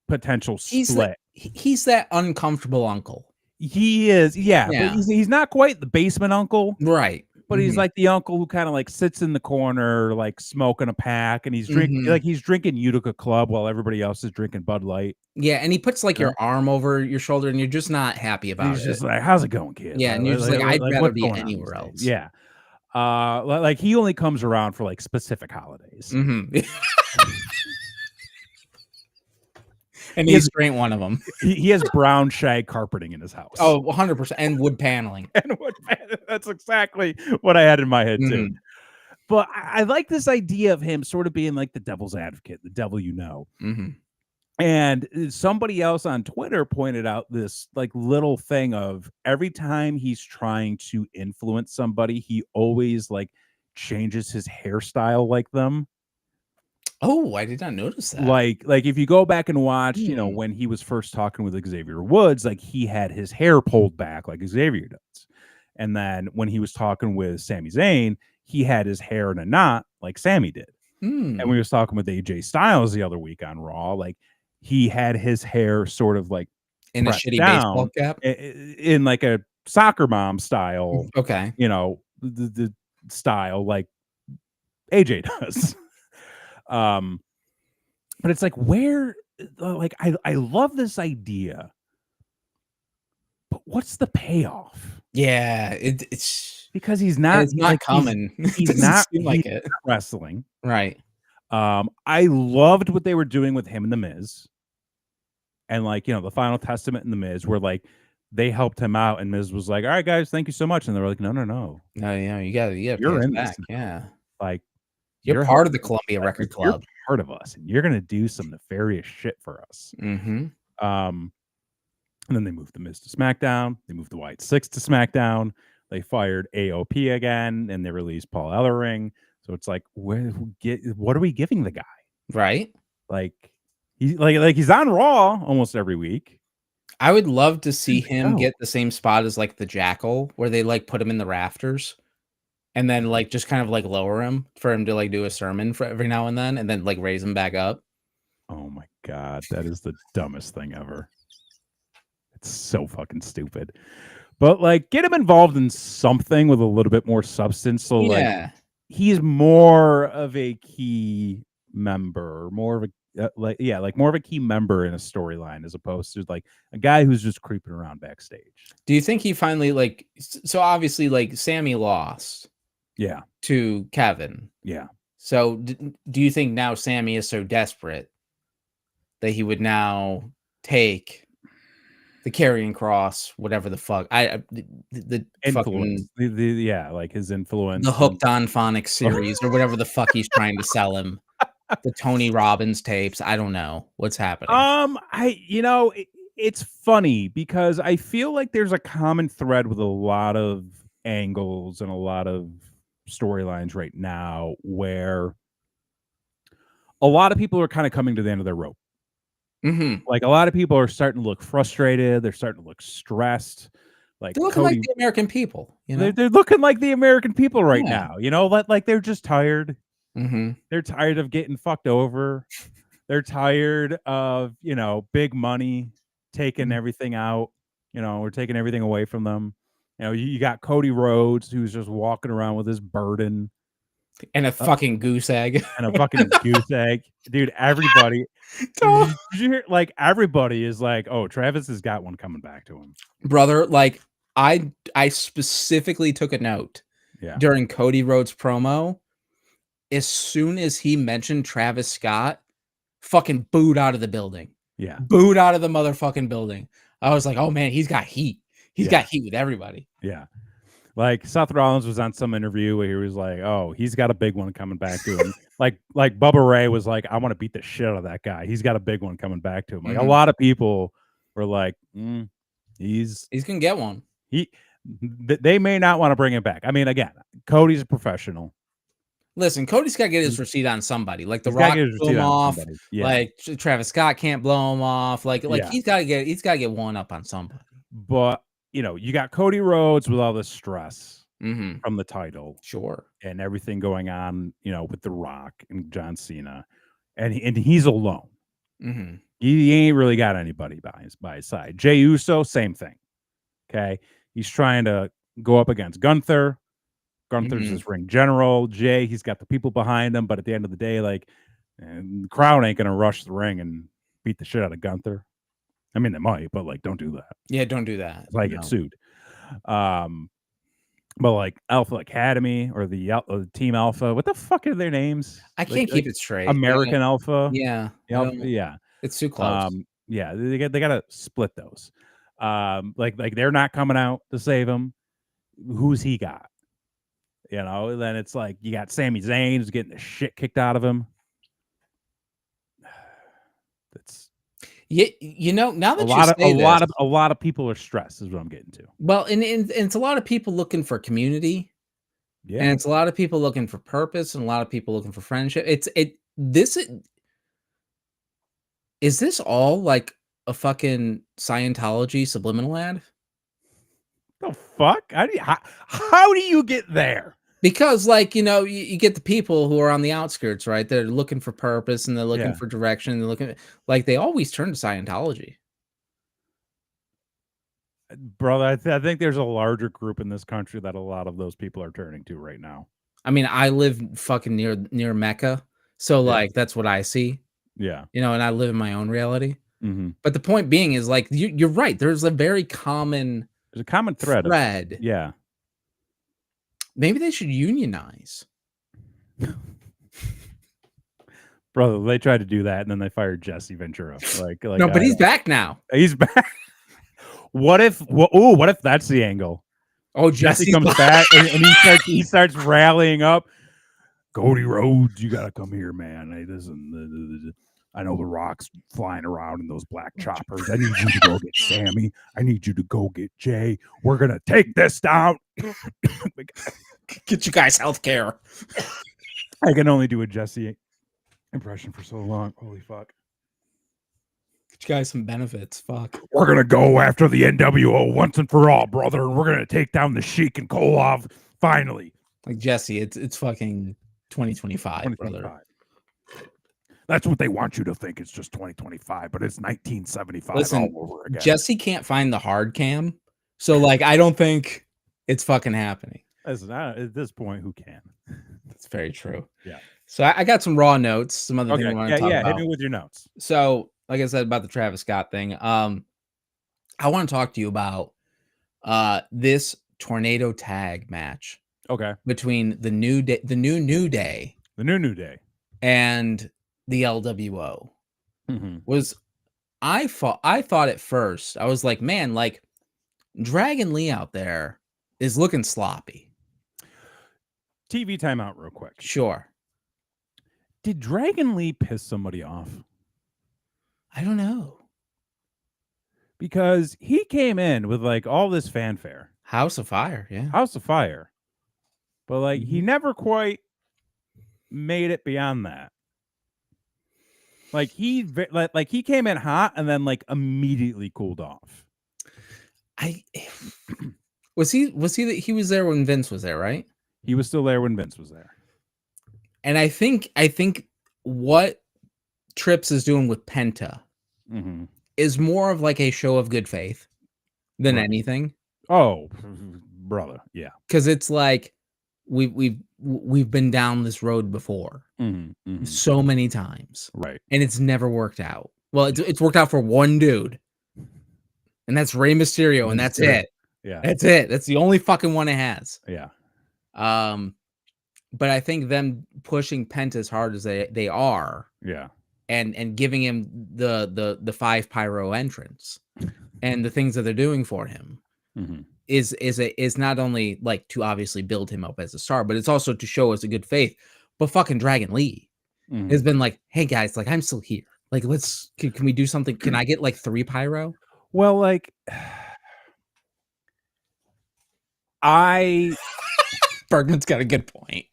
potential split. He's that uncomfortable uncle. He is, yeah. But he's not quite the basement uncle, right? But he's like the uncle who kind of like sits in the corner, like smoking a pack, and he's drinking like he's drinking Utica Club while everybody else is drinking Bud Light. Yeah, and he puts like your arm over your shoulder, and you're just not happy about it. He's just like, "How's it going, kid?" Yeah, and you're just like, "I'd rather be anywhere else." Yeah, like he only comes around for like specific holidays. And he's straight one of them. He has brown shag carpeting in his house. Oh, 100%. And wood paneling. That's exactly what I had in my head, too. But I like this idea of him sort of being like the devil's advocate, the devil, And somebody else on Twitter pointed out this like little thing of every time he's trying to influence somebody, he always like changes his hairstyle like them. Oh, I did not notice that. Like if you go back and watch, you know, when he was first talking with Xavier Woods, like he had his hair pulled back like Xavier does. And then when he was talking with Sami Zayn, he had his hair in a knot like Sami did. And when he was talking with AJ Styles the other week on Raw, like he had his hair sort of like in a shitty baseball cap in like a soccer mom style. Okay. You know, the style like AJ does. But it's like where like I love this idea, but what's the payoff? Yeah, it's because he's not it's not like, coming. He's not like it. Not wrestling, right? I loved what they were doing with him and the Miz, and like you know the Final Testament and the Miz were like they helped him out, and Miz was like, "All right, guys, thank you so much," and they were like, "No, yeah, you got you're in back. This yeah, like." You're part of the Columbia Record Club. You're part of us, and you're gonna do some nefarious shit for us. And then they moved the Miz to SmackDown. They moved the White Six to SmackDown. They fired AOP again, and they released Paul Ellering. So it's like, what are we giving the guy? Right? Like he's on Raw almost every week. I would love to see him get the same spot as like the Jackal, where they like put him in the rafters. And then, like, just kind of, like, lower him for him to, like, do a sermon for every now and then like, raise him back up. Oh, my God. That is the dumbest thing ever. It's so fucking stupid. But like, get him involved in something with a little bit more substance. So like, he's more of a key member, more of a more of a key member in a storyline as opposed to like a guy who's just creeping around backstage. Do you think he finally like? So obviously, like Sammy lost. Yeah. To Kevin. Yeah. So do you think now Sammy is so desperate that he would now take the Karrion Kross, whatever the fuck, the influence, fucking, like his influence, the Hooked on Phonics series or whatever the fuck he's trying to sell him, the Tony Robbins tapes. I don't know what's happening. It's funny because I feel like there's a common thread with a lot of angles and a lot of storylines right now where a lot of people are kind of coming to the end of their rope. Like a lot of people are starting to look frustrated. They're starting to look stressed. Like they're looking like the American people. You know, they're looking like the American people right now. You know, like they're just tired. They're tired of getting fucked over. They're tired of big money taking everything out. We're taking everything away from them. You got Cody Rhodes who's just walking around with his burden and a fucking goose egg. And a fucking goose egg. Dude, everybody. Did you hear? Like, everybody is like, oh, Travis has got one coming back to him. Brother, like, I specifically took a note during Cody Rhodes' promo. As soon as he mentioned Travis Scott, fucking booed out of the building. Yeah. Booed out of the motherfucking building. I was like, oh, man, he's got heat. He's got heat with everybody. Yeah. Like Seth Rollins was on some interview where he was like, "Oh, he's got a big one coming back to him." like Bubba Ray was like, "I want to beat the shit out of that guy. He's got a big one coming back to him." Like a lot of people were like, "He's gonna get one." They may not want to bring him back. I mean, again, Cody's a professional. Listen, Cody's got to get his receipt on somebody. Like The Rock blew him off. Like Travis Scott can't blow him off. Like he's got to get one up on somebody. But you got Cody Rhodes with all this stress from the title, and everything going on, with The Rock and John Cena, and he's alone. He ain't really got anybody by his side. Jey Uso, same thing. Okay, he's trying to go up against Gunther. Gunther's his ring general. Jay, he's got the people behind him, but at the end of the day, like, the crowd ain't gonna rush the ring and beat the shit out of Gunther. I mean, they might, but like, don't do that. Yeah, don't do that. I get sued. But like Alpha Academy or the Team Alpha, what the fuck are their names? I can't keep it straight. American Alpha. Yeah. Yeah. It's too close. Yeah, they gotta split those. Like they're not coming out to save him. Who's he got? Then it's like you got Sami Zayn who's getting the shit kicked out of him. That's now that a lot of people are stressed is what I'm getting to. Well, and it's a lot of people looking for community. Yeah. And it's a lot of people looking for purpose and a lot of people looking for friendship. Is this all like a fucking Scientology subliminal ad? The fuck? How do you get there? Because, like, you get the people who are on the outskirts, right? They're looking for purpose and they're looking for direction. They're looking like they always turn to Scientology. Brother, I think there's a larger group in this country that a lot of those people are turning to right now. I mean, I live fucking near Mecca, so like that's what I see. Yeah, and I live in my own reality. But the point being is, like, you're right. There's a very common. There's a common thread. Yeah. Maybe they should unionize. Brother, they tried to do that and then they fired Jesse Ventura. No, but he's back now. He's back. What if that's the angle? Oh, Jesse comes back and he starts rallying up. Cody Rhodes, you gotta come here, man. Hey, listen, I know The Rock's flying around in those black choppers. I need you to go get Sammy. I need you to go get Jay. We're gonna take this down. Get you guys health care. I can only do a Jesse impression for so long. Holy fuck. Get you guys some benefits. Fuck. We're gonna go after the NWO once and for all, brother. And we're gonna take down the Sheik and Koloff finally. Like Jesse, it's fucking 2025, brother. That's what they want you to think. It's just 2025, but it's 1975 Listen, all over again. Jesse can't find the hard cam, so like I don't think it's fucking happening. Listen, at this point, who can? That's very true. Yeah. So I got some raw notes, some other things I want to talk about. Hit me with your notes. So, like I said about the Travis Scott thing, I want to talk to you about this tornado tag match. Okay. Between the new day, the New Day, and the LWO was. I thought at first I was like, man, like Dragon Lee out there is looking sloppy. TV timeout real quick. Sure. Did Dragon Lee piss somebody off? I don't know. Because he came in with like all this fanfare. House of Fire, yeah. House of Fire. But like he never quite made it beyond that. Like he came in hot and then like immediately cooled off. Was he there when Vince was there, right? He was still there when Vince was there. And I think what Trips is doing with Penta is more of like a show of good faith than anything. Oh, brother, yeah. Because it's like we've been down this road before so many times, right? And it's never worked out. Well, it's worked out for one dude, and that's Rey Mysterio, and that's it. Yeah, that's it. That's the only fucking one it has. Yeah. But I think them pushing Penta as hard as they are, yeah, and giving him the 5 pyro entrance and the things that they're doing for him is not only like to obviously build him up as a star, but it's also to show us a good faith. But fucking Dragon Lee has been like, hey guys, like I'm still here. Like can we do something? Can I get like 3 pyro? Well, like Bergman's got a good point.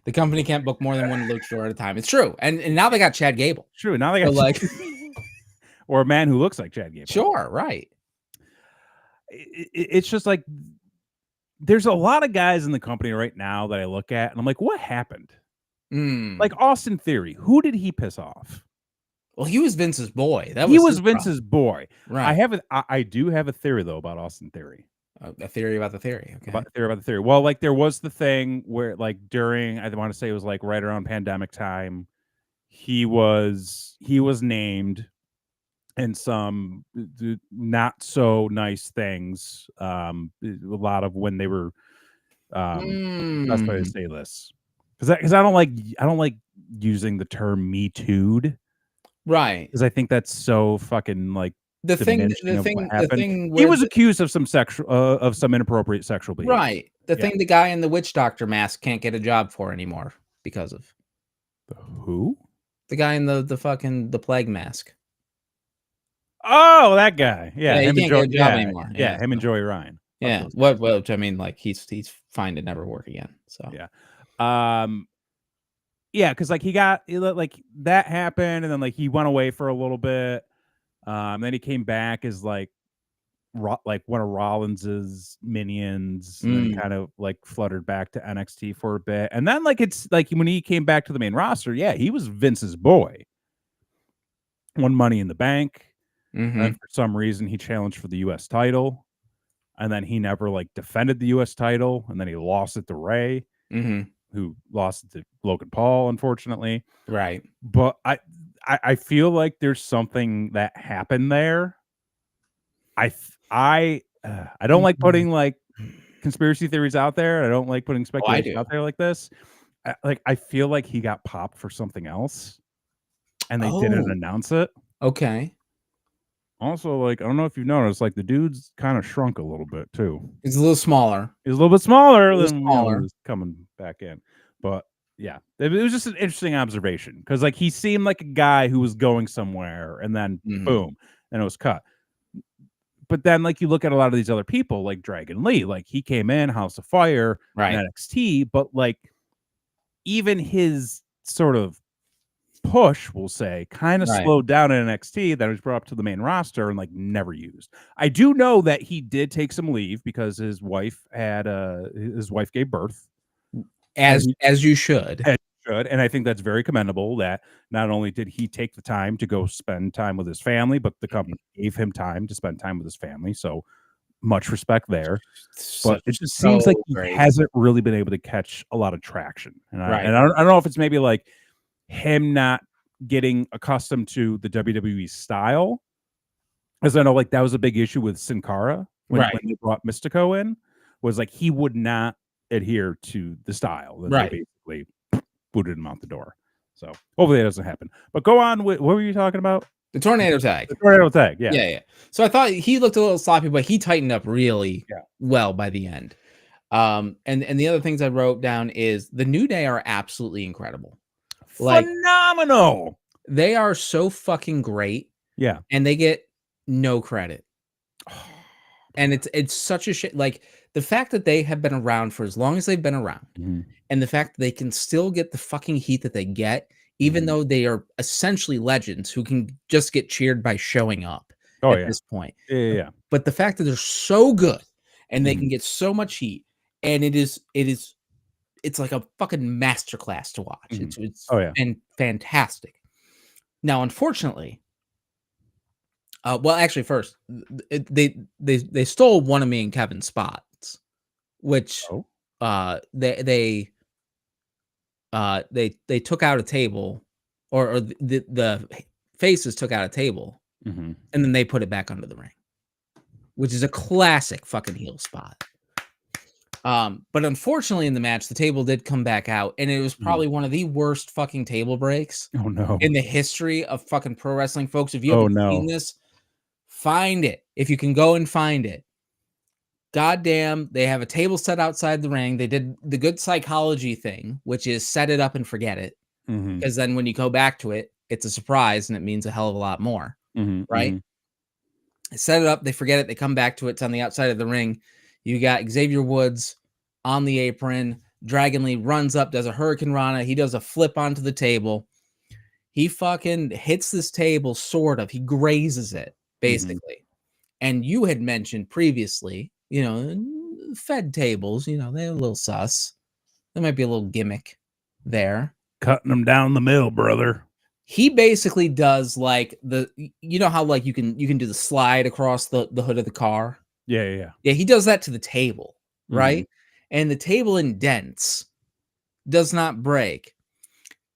The company can't book more than one luchador at a time. It's true. And now they got Chad Gable. True. Now they got like or a man who looks like Chad Gable. Sure, right. It's just like there's a lot of guys in the company right now that I look at and I'm like, what happened? Like Austin Theory, who did he piss off? Well, he was Vince's boy. He was Vince's boy. Right. I do have a theory though about Austin Theory. A theory about the theory. Okay. About the theory. Well, like there was the thing where like during, I want to say it was like right around pandemic time, he was named in some not so nice things. A lot of when they were that's why I say this. Because I don't like using the term Me Too'd. Right. Because I think that's so fucking like the thing he was accused of some inappropriate sexual behavior. Right. Thing the guy in the witch doctor mask can't get a job for anymore because of who? The guy in the fucking the plague mask. Oh, that guy. Yeah, he can't get a job anymore. Yeah, him and Joey Ryan. Yeah. Well, I mean, like he's fine to never work again. So yeah. Yeah, because like he got like that happened, and then like he went away for a little bit. Then he came back as like one of Rollins's minions, and then kind of like fluttered back to NXT for a bit. And then like it's like when he came back to the main roster, yeah, he was Vince's boy. Won Money in the Bank. And for some reason he challenged for the US title. And then he never like defended the US title, and then he lost it to Ray, who lost it to Logan Paul, unfortunately. Right. But I feel like there's something that happened there. I don't like putting like conspiracy theories out there. I don't like putting speculation out there like this. I feel like he got popped for something else, and they didn't announce it. Okay. Also, like, I don't know if you've noticed, like the dude's kind of shrunk a little bit too. He's a little smaller. He's a little bit smaller than coming back in. But yeah, it was just an interesting observation because like he seemed like a guy who was going somewhere, and then boom, and it was cut. But then like you look at a lot of these other people, like Dragon Lee, like he came in House of Fire, and NXT, but like even his sort of push, we'll say, kind of slowed down in NXT. Then was brought up to the main roster and like never used. I do know that he did take some leave because his wife gave birth. As you should. should, and I think that's very commendable that not only did he take the time to go spend time with his family, but the company gave him time to spend time with his family, so much respect there. But it just seems like he great. hasn't really been able to catch a lot of traction, and Right. I don't know if it's maybe like him not getting accustomed to the WWE style, because I know like that was a big issue with Sin Cara when they brought Mystico in, was like he would not adhere to the style that they basically booted him out the door. So hopefully that doesn't happen. But go on with what were you talking about? The tornado tag. The tornado tag, yeah. Yeah. So I thought he looked a little sloppy, but he tightened up really well by the end. And the other things I wrote down is the New Day are absolutely incredible. Phenomenal. They are so fucking great. Yeah. And they get no credit. And it's such a shit. Like the fact that they have been around for as long as they've been around, and the fact that they can still get the fucking heat that they get, even though they are essentially legends who can just get cheered by showing up at this point. Yeah. But the fact that they're so good and they can get so much heat, and it's like a fucking masterclass to watch. It's fantastic. Now, unfortunately, well, actually, first they stole one of me and Kevin's spots, which they took out a table, or the faces took out a table, and then they put it back under the ring, which is a classic fucking heel spot. But unfortunately in the match, the table did come back out, and it was probably one of the worst fucking table breaks in the history of fucking pro wrestling, folks. If you haven't seen this, find it. If you can go and find it. Goddamn, they have a table set outside the ring. They did the good psychology thing, which is set it up and forget it. Because then when you go back to it, it's a surprise and it means a hell of a lot more. Right? They set it up, they forget it, they come back to it. It's on the outside of the ring. You got Xavier Woods on the apron. Dragon Lee runs up, does a Hurricane Rana. He does a flip onto the table. He fucking hits this table, sort of. He grazes it, basically. And you had mentioned previously, Fed tables, they're a little sus. There might be a little gimmick there. Cutting them down the middle, brother. He basically does like how like you can do the slide across the hood of the car. Yeah. He does that to the table, right? And the table indents, does not break,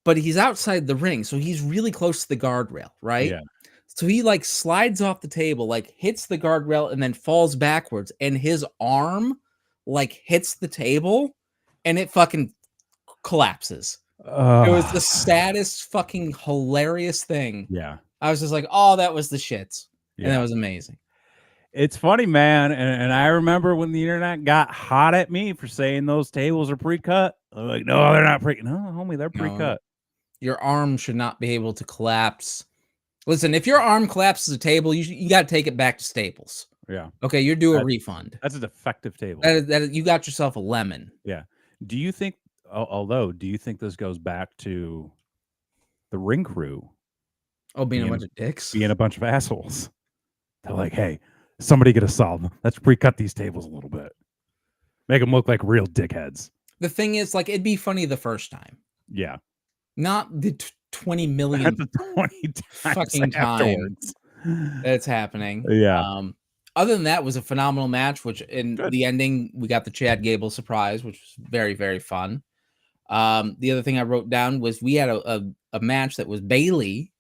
but he's outside the ring, so he's really close to the guardrail, right? Yeah. So he like slides off the table, like hits the guardrail, and then falls backwards, and his arm like hits the table, and it fucking collapses. It was the saddest fucking hilarious thing. Yeah. I was just like, oh, that was the shits. And that was amazing. It's funny, man. And I remember when the internet got hot at me for saying those tables are pre-cut. I'm like, no, they're not pre-cut. No, homie, they're pre-cut. Your arm should not be able to collapse. Listen, if your arm collapses a table, you got to take it back to Staples. Yeah. Okay, you're due a refund. That's a defective table. That you got yourself a lemon. Yeah. Do you think this goes back to the ring crew? Oh, being a bunch of dicks? Being a bunch of assholes. They're like, hey, somebody get a solve. Let's pre-cut these tables a little bit. Make them look like real dickheads. The thing is, like, it'd be funny the first time. Yeah. Not the 20 million 20 fucking times that's happening. Yeah. Other than that, it was a phenomenal match, which in the ending, we got the Chad Gable surprise, which was very, very fun. The other thing I wrote down was we had a match that was Bailey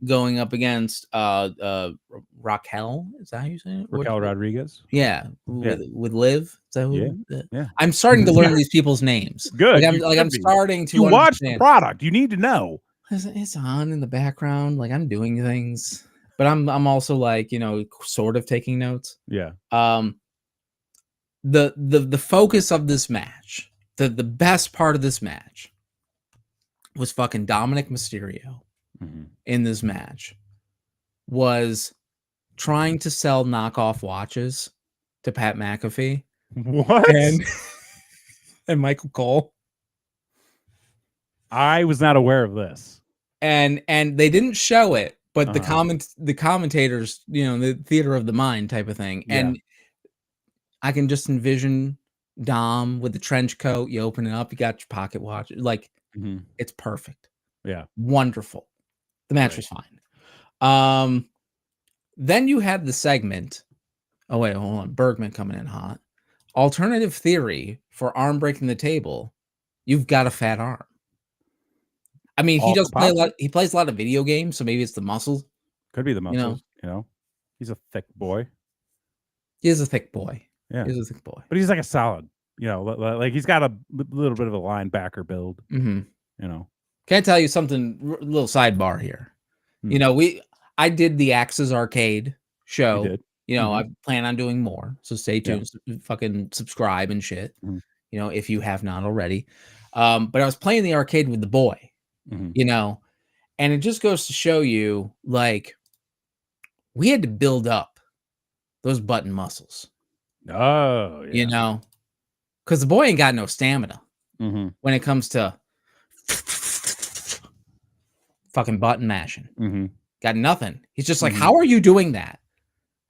going up against Raquel. Is that how you say it? Raquel Rodriguez. Yeah. With Liv. Is that who? Yeah. I'm starting to learn these people's names. Good. I'm starting to watch the product. You need to know. It's on in the background. Like I'm doing things, but I'm also like, sort of taking notes. Yeah. The focus of this match, the best part of this match was fucking Dominic Mysterio in this match was trying to sell knockoff watches to Pat McAfee. What? And Michael Cole. I was not aware of this. And they didn't show it, but the commentators, the theater of the mind type of thing. Yeah. And I can just envision Dom with the trench coat. You open it up, you got your pocket watch. Like It's perfect. Yeah. Wonderful. The match was fine. Then you had the segment. Oh, wait, hold on. Bergman coming in hot. Alternative theory for arm breaking the table. You've got a fat arm. I mean, he does play a lot. He plays a lot of video games, so maybe it's the muscles. Could be the muscles. He's a thick boy. He is a thick boy. Yeah, he's a thick boy. But he's like a solid. Like he's got a little bit of a linebacker build. Can I tell you something? Little sidebar here. I did the Axis Arcade show. You did. I plan on doing more, so stay tuned. Fucking subscribe and shit. If you have not already. But I was playing the arcade with the boy. And it just goes to show you, like, we had to build up those button muscles. Oh, yeah. Because the boy ain't got no stamina when it comes to fucking button mashing. Got nothing. He's just like, how are you doing that?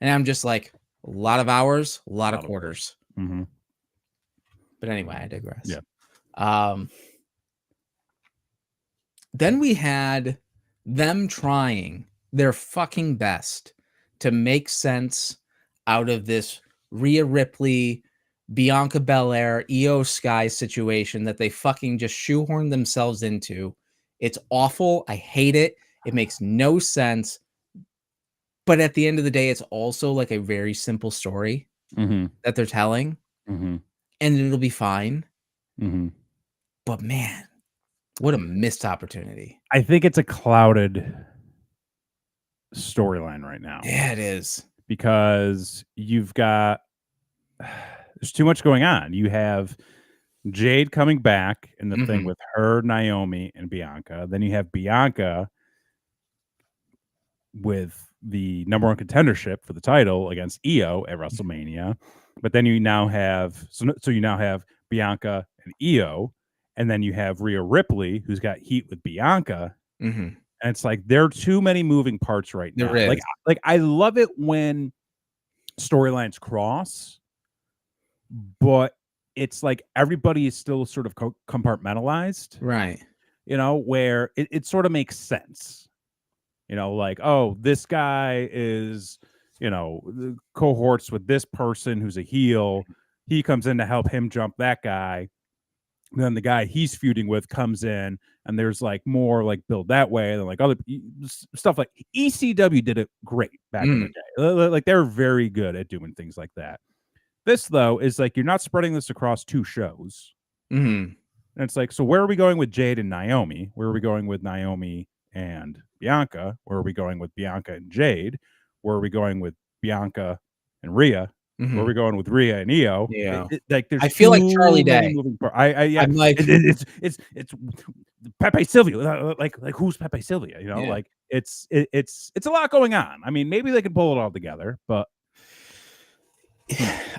And I'm just like, a lot of hours, a lot of quarters. But anyway, I digress. Yeah. Then we had them trying their fucking best to make sense out of this Rhea Ripley, Bianca Belair, Io Sky situation that they fucking just shoehorned themselves into. It's awful. I hate it. It makes no sense. But at the end of the day, it's also like a very simple story that they're telling. And it'll be fine. But man, what a missed opportunity. I think it's a clouded storyline right now. Yeah, it is. Because you've got, there's too much going on. You have Jade coming back in the thing with her, Naomi, and Bianca. Then you have Bianca with the number one contendership for the title against Io at WrestleMania. But then you now have, so you now have Bianca and Io, and then you have Rhea Ripley, who's got heat with Bianca. And it's like, there are too many moving parts right now. Like I love it when storylines cross, but it's like everybody is still sort of compartmentalized. Right. Where it sort of makes sense. Like, oh, this guy is, cohorts with this person who's a heel. He comes in to help him jump that guy. And then the guy he's feuding with comes in, and there's like more like build that way. And like other stuff like ECW did it great back in the day. Like they're very good at doing things like that. This though is like, you're not spreading this across two shows. And it's like, so where are we going with Jade and Naomi? Where are we going with Naomi and Bianca? Where are we going with Bianca and Jade? Where are we going with Bianca and Rhea? Where are we going with Rhea and Io? Yeah, like there's I feel like Charlie Day. I'm like, it's Pepe Sylvia. Like who's Pepe Sylvia? Like it's a lot going on. I mean, maybe they can pull it all together, but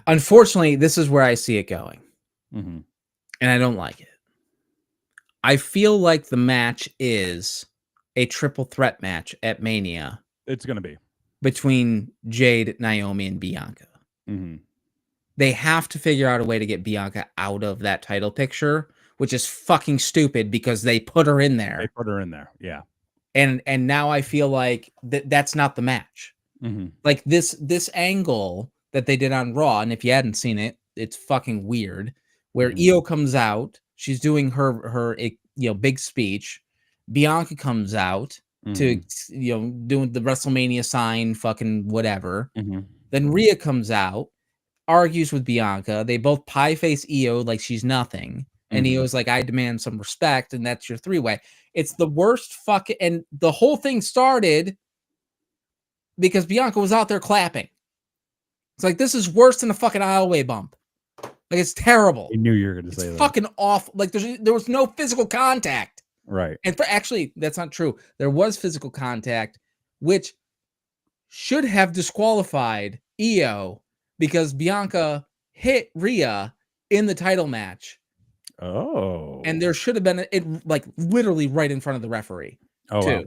unfortunately, this is where I see it going, and I don't like it. I feel like the match is a triple threat match at Mania. It's going to be between Jade, Naomi, and Bianca. They have to figure out a way to get Bianca out of that title picture, which is fucking stupid because they put her in there. Yeah. And now I feel like that's not the match. Like this angle that they did on Raw, and if you hadn't seen it, it's fucking weird. Where Io comes out, she's doing her big speech. Bianca comes out to doing the WrestleMania sign, fucking whatever. Then Rhea comes out, argues with Bianca. They both pie face Io like she's nothing. And Io's like, I demand some respect, and that's your three-way. It's the worst fucking, and the whole thing started because Bianca was out there clapping. It's like, this is worse than a fucking aisleway bump. Like, it's terrible. I knew you were going to say that. It's fucking awful. Like, there was no physical contact. Right. And actually, that's not true. There was physical contact, which should have disqualified Io because Bianca hit Rhea in the title match. Oh. And there should have been it like literally right in front of the referee. Oh, too. wow.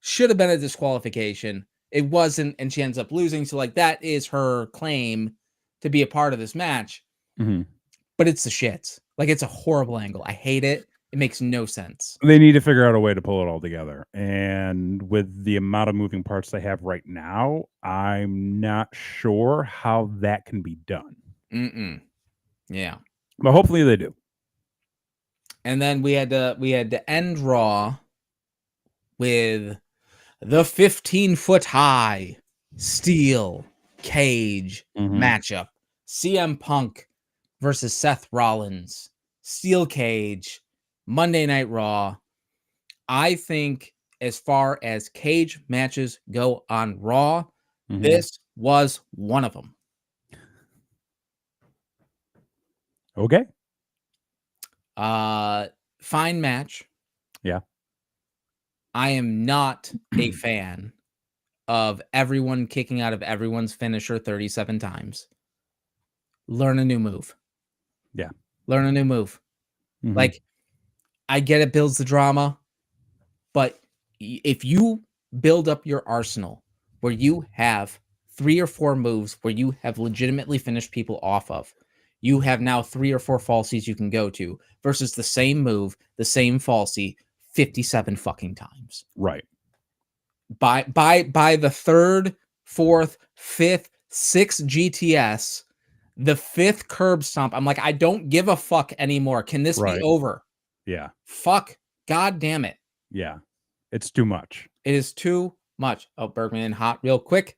Should have been a disqualification. It wasn't, and she ends up losing. So like that is her claim to be a part of this match. But it's the shits. Like, it's a horrible angle. I hate it. It makes no sense. They need to figure out a way to pull it all together. And with the amount of moving parts they have right now, I'm not sure how that can be done. Yeah. But hopefully they do. And then we had to end Raw with the 15-foot high steel cage matchup. CM Punk versus Seth Rollins. Steel cage, Monday Night Raw. I think as far as cage matches go on Raw, this was one of them. Okay. Fine match. Yeah. I am not a fan of everyone kicking out of everyone's finisher 37 times. Learn a new move. Yeah. Learn a new move. Like, I get it builds the drama, but if you build up your arsenal where you have 3 or 4 moves where you have legitimately finished people off of, you have now 3 or 4 falsies you can go to versus the same move, the same falsie 57 fucking times. Right. By the 3rd, 4th, 5th, 6th GTS, the 5th curb stomp, I'm like, I don't give a fuck anymore. Can this be over? Yeah. Fuck. God damn it. Yeah. It's too much. It is too much. Oh, Bergman hot real quick.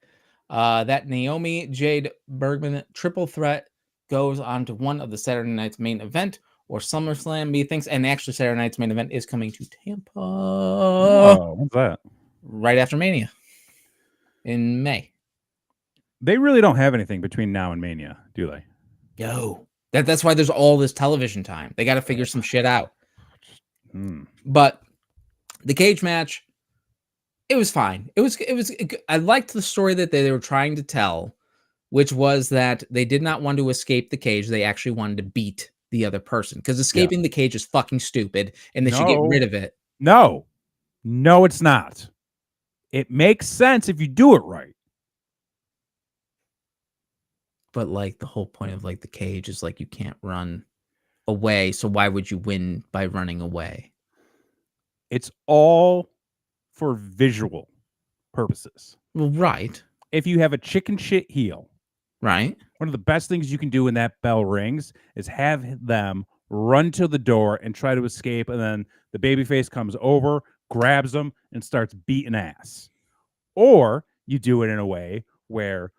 That Naomi Jade Bergman triple threat goes on to one of the Saturday night's main event or SummerSlam, methinks. And actually, Saturday night's main event is coming to Tampa. Oh, what's that? Right after Mania in May. They really don't have anything between now and Mania, do they? No. That's why there's all this television time. They got to figure some shit out. But the cage match, it was fine. It was. I liked the story that they were trying to tell, which was that they did not want to escape the cage. They actually wanted to beat the other person because escaping the cage is fucking stupid, and they should get rid of it. No, it's not. It makes sense if you do it right. But like the whole point of like the cage is like you can't run away. So why would you win by running away? It's all for visual purposes. Well, right. If you have a chicken shit heel, right, one of the best things you can do when that bell rings is have them run to the door and try to escape, and then the babyface comes over, grabs them, and starts beating ass. Or you do it in a way where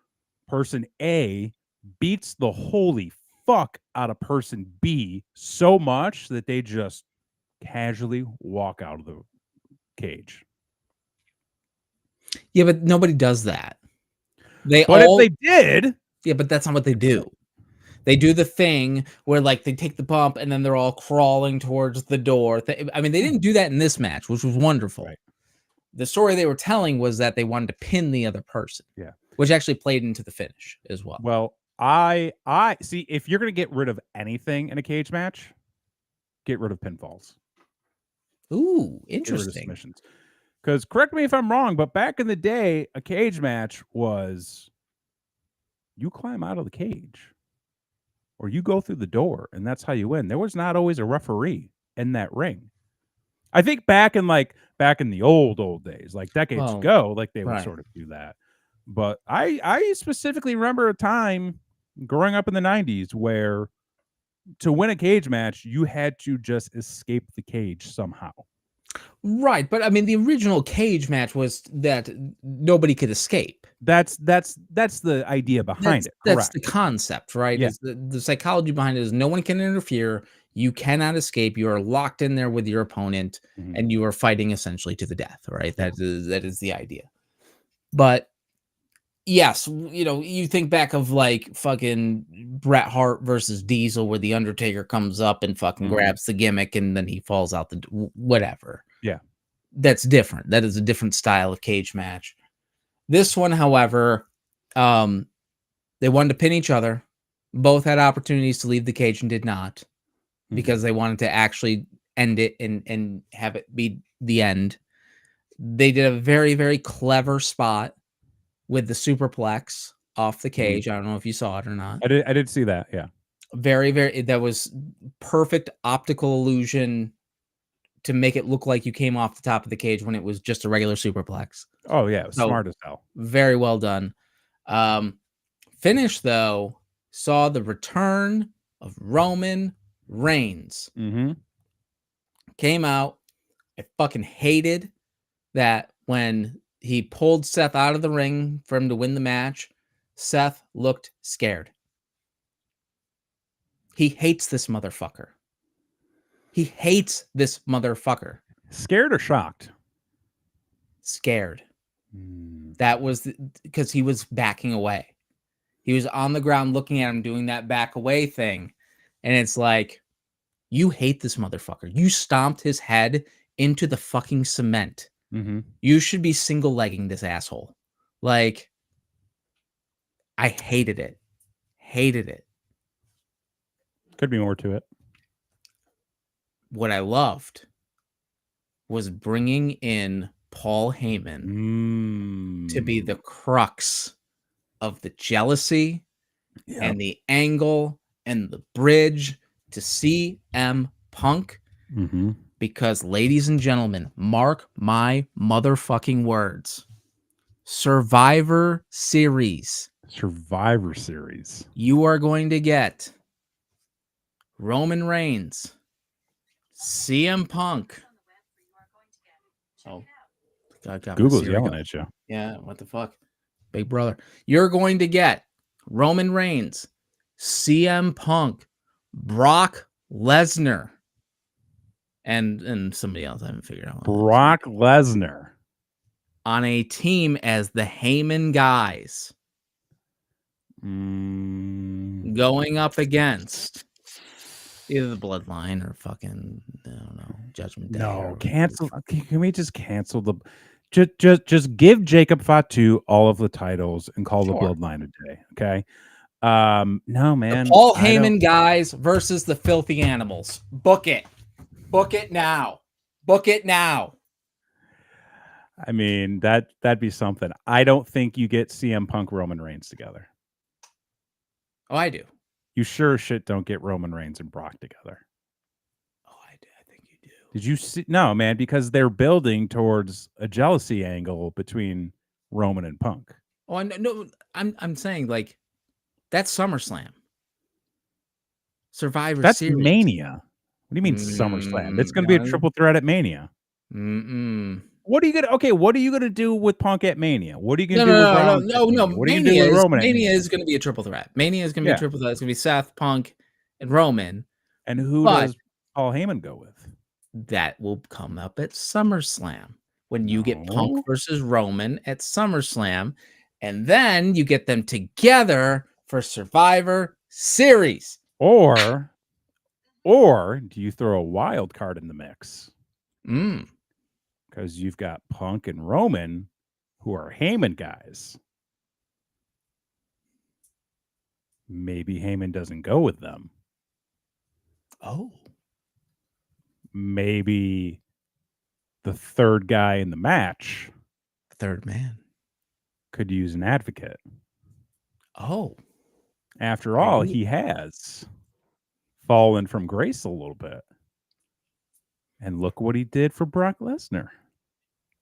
person A beats the holy fuck out of person B so much that they just casually walk out of the cage. Yeah, but nobody does that. If they did, yeah, but that's not what they do. They do the thing where like they take the bump and then they're all crawling towards the door. I mean, they didn't do that in this match, which was wonderful. Right. The story they were telling was that they wanted to pin the other person. Yeah. Which actually played into the finish as well. Well, I see, if you're going to get rid of anything in a cage match, get rid of pinfalls. Ooh, interesting. Submissions. Because correct me if I'm wrong, but back in the day, a cage match was you climb out of the cage or you go through the door, and that's how you win. There was not always a referee in that ring. I think back in the old days, like decades ago, like they would sort of do that. But I specifically remember a time growing up in the 90s where to win a cage match, you had to just escape the cage somehow. Right, but I mean, the original cage match was that nobody could escape. That's the idea behind it. Correct. That's the concept, right? Yeah. The psychology behind it is no one can interfere. You cannot escape. You are locked in there with your opponent, and you are fighting essentially to the death, right? That is the idea. But yes, you know, you think back of like fucking Bret Hart versus Diesel, where the Undertaker comes up and fucking grabs the gimmick, and then he falls out the whatever. Yeah, that's different. That is a different style of cage match. This one, however, they wanted to pin each other. Both had opportunities to leave the cage and did not, because they wanted to actually end it and have it be the end. They did a very, very clever spot with the superplex off the cage. I don't know if you saw it or not. I did see that. Yeah. Very, very, that was perfect optical illusion to make it look like you came off the top of the cage when it was just a regular superplex. Oh yeah, it was So, smart as hell. Very well done. Finish though saw the return of Roman Reigns. Mm-hmm. Came out. I fucking hated that when he pulled Seth out of the ring for him to win the match. Seth looked scared. He hates this motherfucker. He hates this motherfucker. Scared or shocked? Scared. That was because he was backing away. He was on the ground looking at him doing that back away thing. And it's like, you hate this motherfucker. You stomped his head into the fucking cement. Mm-hmm. You should be single legging this asshole. Like, I hated it. Hated it. Could be more to it. What I loved was bringing in Paul Heyman to be the crux of the jealousy and the angle and the bridge to CM Punk. Mm-hmm. Because, ladies and gentlemen, mark my motherfucking words. Survivor Series. You are going to get Roman Reigns, CM Punk. Oh, God, Google's yelling at you. Yeah, what the fuck? Big brother. You're going to get Roman Reigns, CM Punk, Brock Lesnar, and somebody else I haven't figured out. Brock Lesnar on a team as the Heyman guys. Going up against either the Bloodline or fucking, I don't know, Judgment Day. No, cancel. Can we just cancel the? Just give Jacob Fatu all of the titles and call the Bloodline a day. Okay. No, man. The Paul Heyman guys versus the Filthy Animals. Book it. Book it now. Book it now. I mean, that'd be something. I don't think you get CM Punk Roman Reigns together. Oh, I do. You sure as shit don't get Roman Reigns and Brock together. Oh, I do. I think you do. Did you see? No, man, because they're building towards a jealousy angle between Roman and Punk. Oh, no, I'm saying like that's SummerSlam. Survivor That's Series. Mania. What do you mean SummerSlam? It's going to be a triple threat at Mania. What are you gonna? Okay, what are you gonna do with Punk at Mania? What are you gonna do with Rollins? No. What are you gonna do with Roman? Mania is gonna be a triple threat. Mania is gonna be a triple threat. It's gonna be Seth, Punk, and Roman. And who does Paul Heyman go with? That will come up at SummerSlam when you get Punk versus Roman at SummerSlam, and then you get them together for Survivor Series. Or do you throw a wild card in the mix? Because you've got Punk and Roman, who are Heyman guys. Maybe Heyman doesn't go with them. Oh. Maybe the third guy in the match, third man, could use an advocate. Oh. After all, he has fallen from grace a little bit. And look what he did for Brock Lesnar.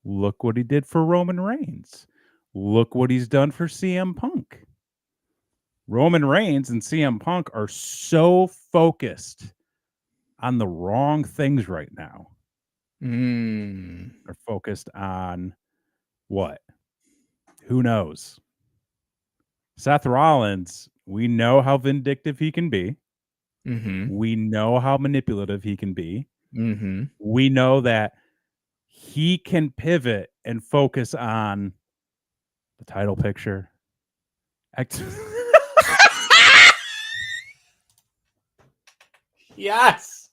Look what he did for Roman Reigns. Look what he's done for CM Punk. Roman Reigns and CM Punk are so focused on the wrong things right now. They're focused on what? Who knows? Seth Rollins, we know how vindictive he can be. We know how manipulative he can be. We know that he can pivot and focus on the title picture. Yes.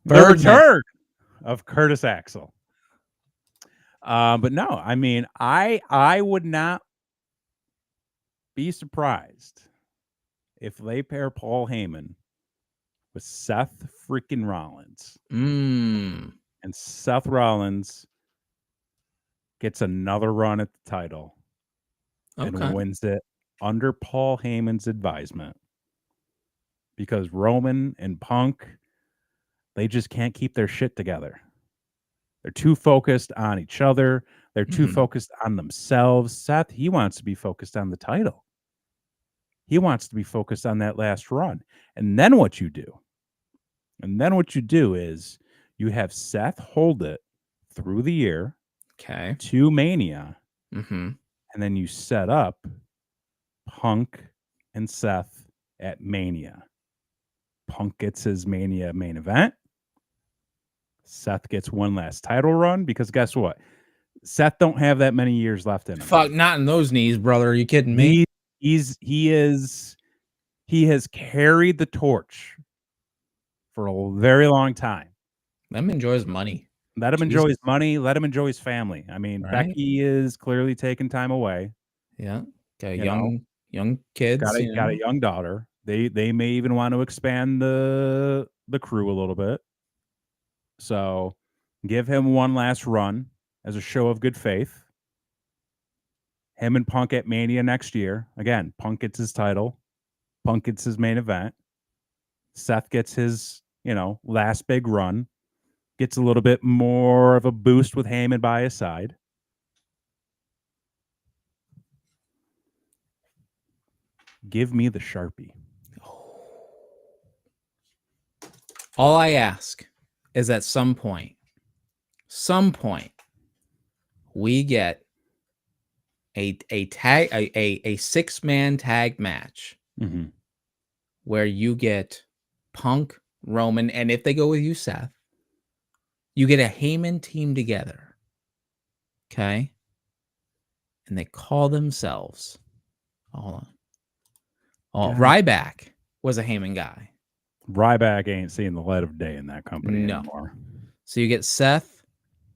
The return of Curtis Axel. But no, I mean, I would not be surprised if they pair Paul Heyman with Seth freaking Rollins. And Seth Rollins gets another run at the title and wins it under Paul Heyman's advisement. Because Roman and Punk, They just can't keep their shit together. They're too focused on each other. They're too focused on themselves. Seth, he wants to be focused on the title. He wants to be focused on that last run. And then what you do? Is you have Seth hold it through the year. Okay. To Mania. Mm-hmm. And then you set up Punk and Seth at Mania. Punk gets his Mania main event. Seth gets one last title run because guess what? Seth don't have that many years left in him. Fuck, not in those knees, brother. Are you kidding me? He has carried the torch for a very long time. Let him enjoy his money. Let him enjoy his money. Let him enjoy his family. I mean, right. Becky is clearly taking time away. Yeah, got young kids. Got a young daughter. They may even want to expand the crew a little bit. So give him one last run as a show of good faith. Him and Punk at Mania next year. Again, Punk gets his title. Punk gets his main event. Seth gets his, last big run. Gets a little bit more of a boost with Heyman by his side. Give me the Sharpie. All I ask is at some point, we get a 6-man tag match where you get Punk, Roman, and if they go with you, Seth, you get a Heyman team together. Okay? And they call themselves, hold on. Ryback was a Heyman guy. Ryback ain't seeing the light of day in that company anymore. So you get Seth,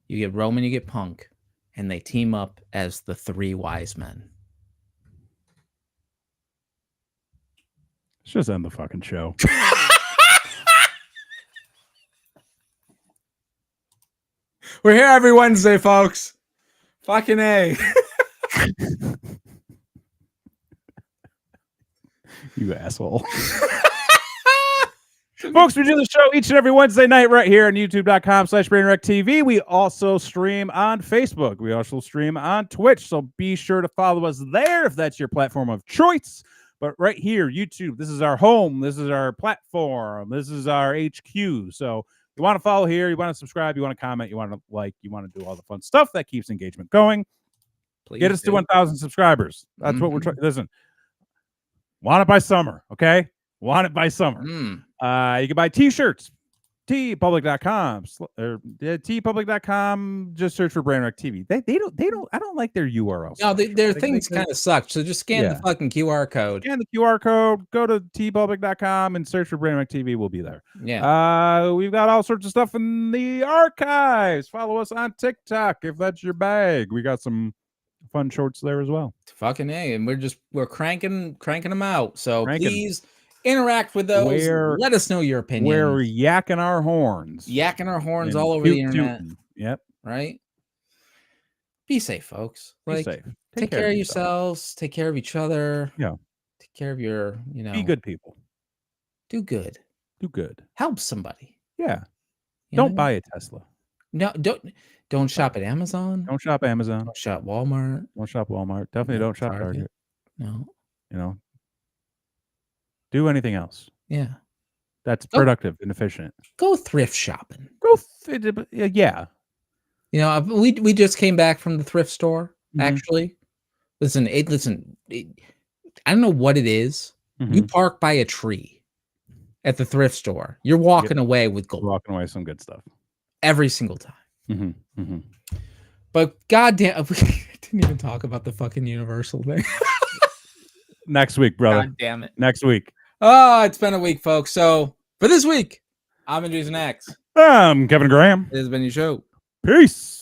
you get Roman, you get Punk, and they team up as the 3 wise men. Let's just end the fucking show. We're here every Wednesday, folks. Fucking A. You asshole. Folks, we do the show each and every Wednesday night right here on youtube.com/BrainWreckTV. We also stream on Facebook. We also stream on Twitch. So be sure to follow us there if that's your platform of choice. But right here, YouTube, this is our home. This is our platform. This is our HQ. So you want to follow here, you want to subscribe, you want to comment, you want to like, you want to do all the fun stuff that keeps engagement going. Please get us to 1,000 subscribers. That's what we're trying. Listen, want it by summer, okay? Want it by summer. You can buy t-shirts, tpublic.com or tpublic.com. Just search for Brainwreck TV. They don't. I don't like their URLs. No, their things kind of suck. So just scan the fucking QR code. Scan the QR code. Go to tpublic.com and search for Brainwreck TV. We'll be there. Yeah. We've got all sorts of stuff in the archives. Follow us on TikTok if that's your bag. We got some fun shorts there as well. Fucking A, and we're cranking them out. So please interact with those. Let us know your opinion. We're yakking our horns. All over the internet. Yep. Right? Be safe, folks. Be safe. Take care of yourselves. Take care of each other. Yeah. Take care of your, Be good people. Do good. Do good. Help somebody. Yeah. Don't buy a Tesla. No, don't shop at Amazon. Don't shop Amazon. Don't shop Walmart. Don't shop Walmart. Definitely don't shop Target. No. Do anything else. Yeah. That's productive and efficient. Go thrift shopping. Yeah. We just came back from the thrift store, actually. Listen, I don't know what it is. You park by a tree at the thrift store. You're walking away with gold. Walking away with some good stuff. Every single time. But goddamn, we didn't even talk about the fucking Universal thing. Next week, brother. God damn it. Next week. Oh, it's been a week, folks. So for this week, I'm Jason X. I'm Kevin Graham. It has been your show. Peace.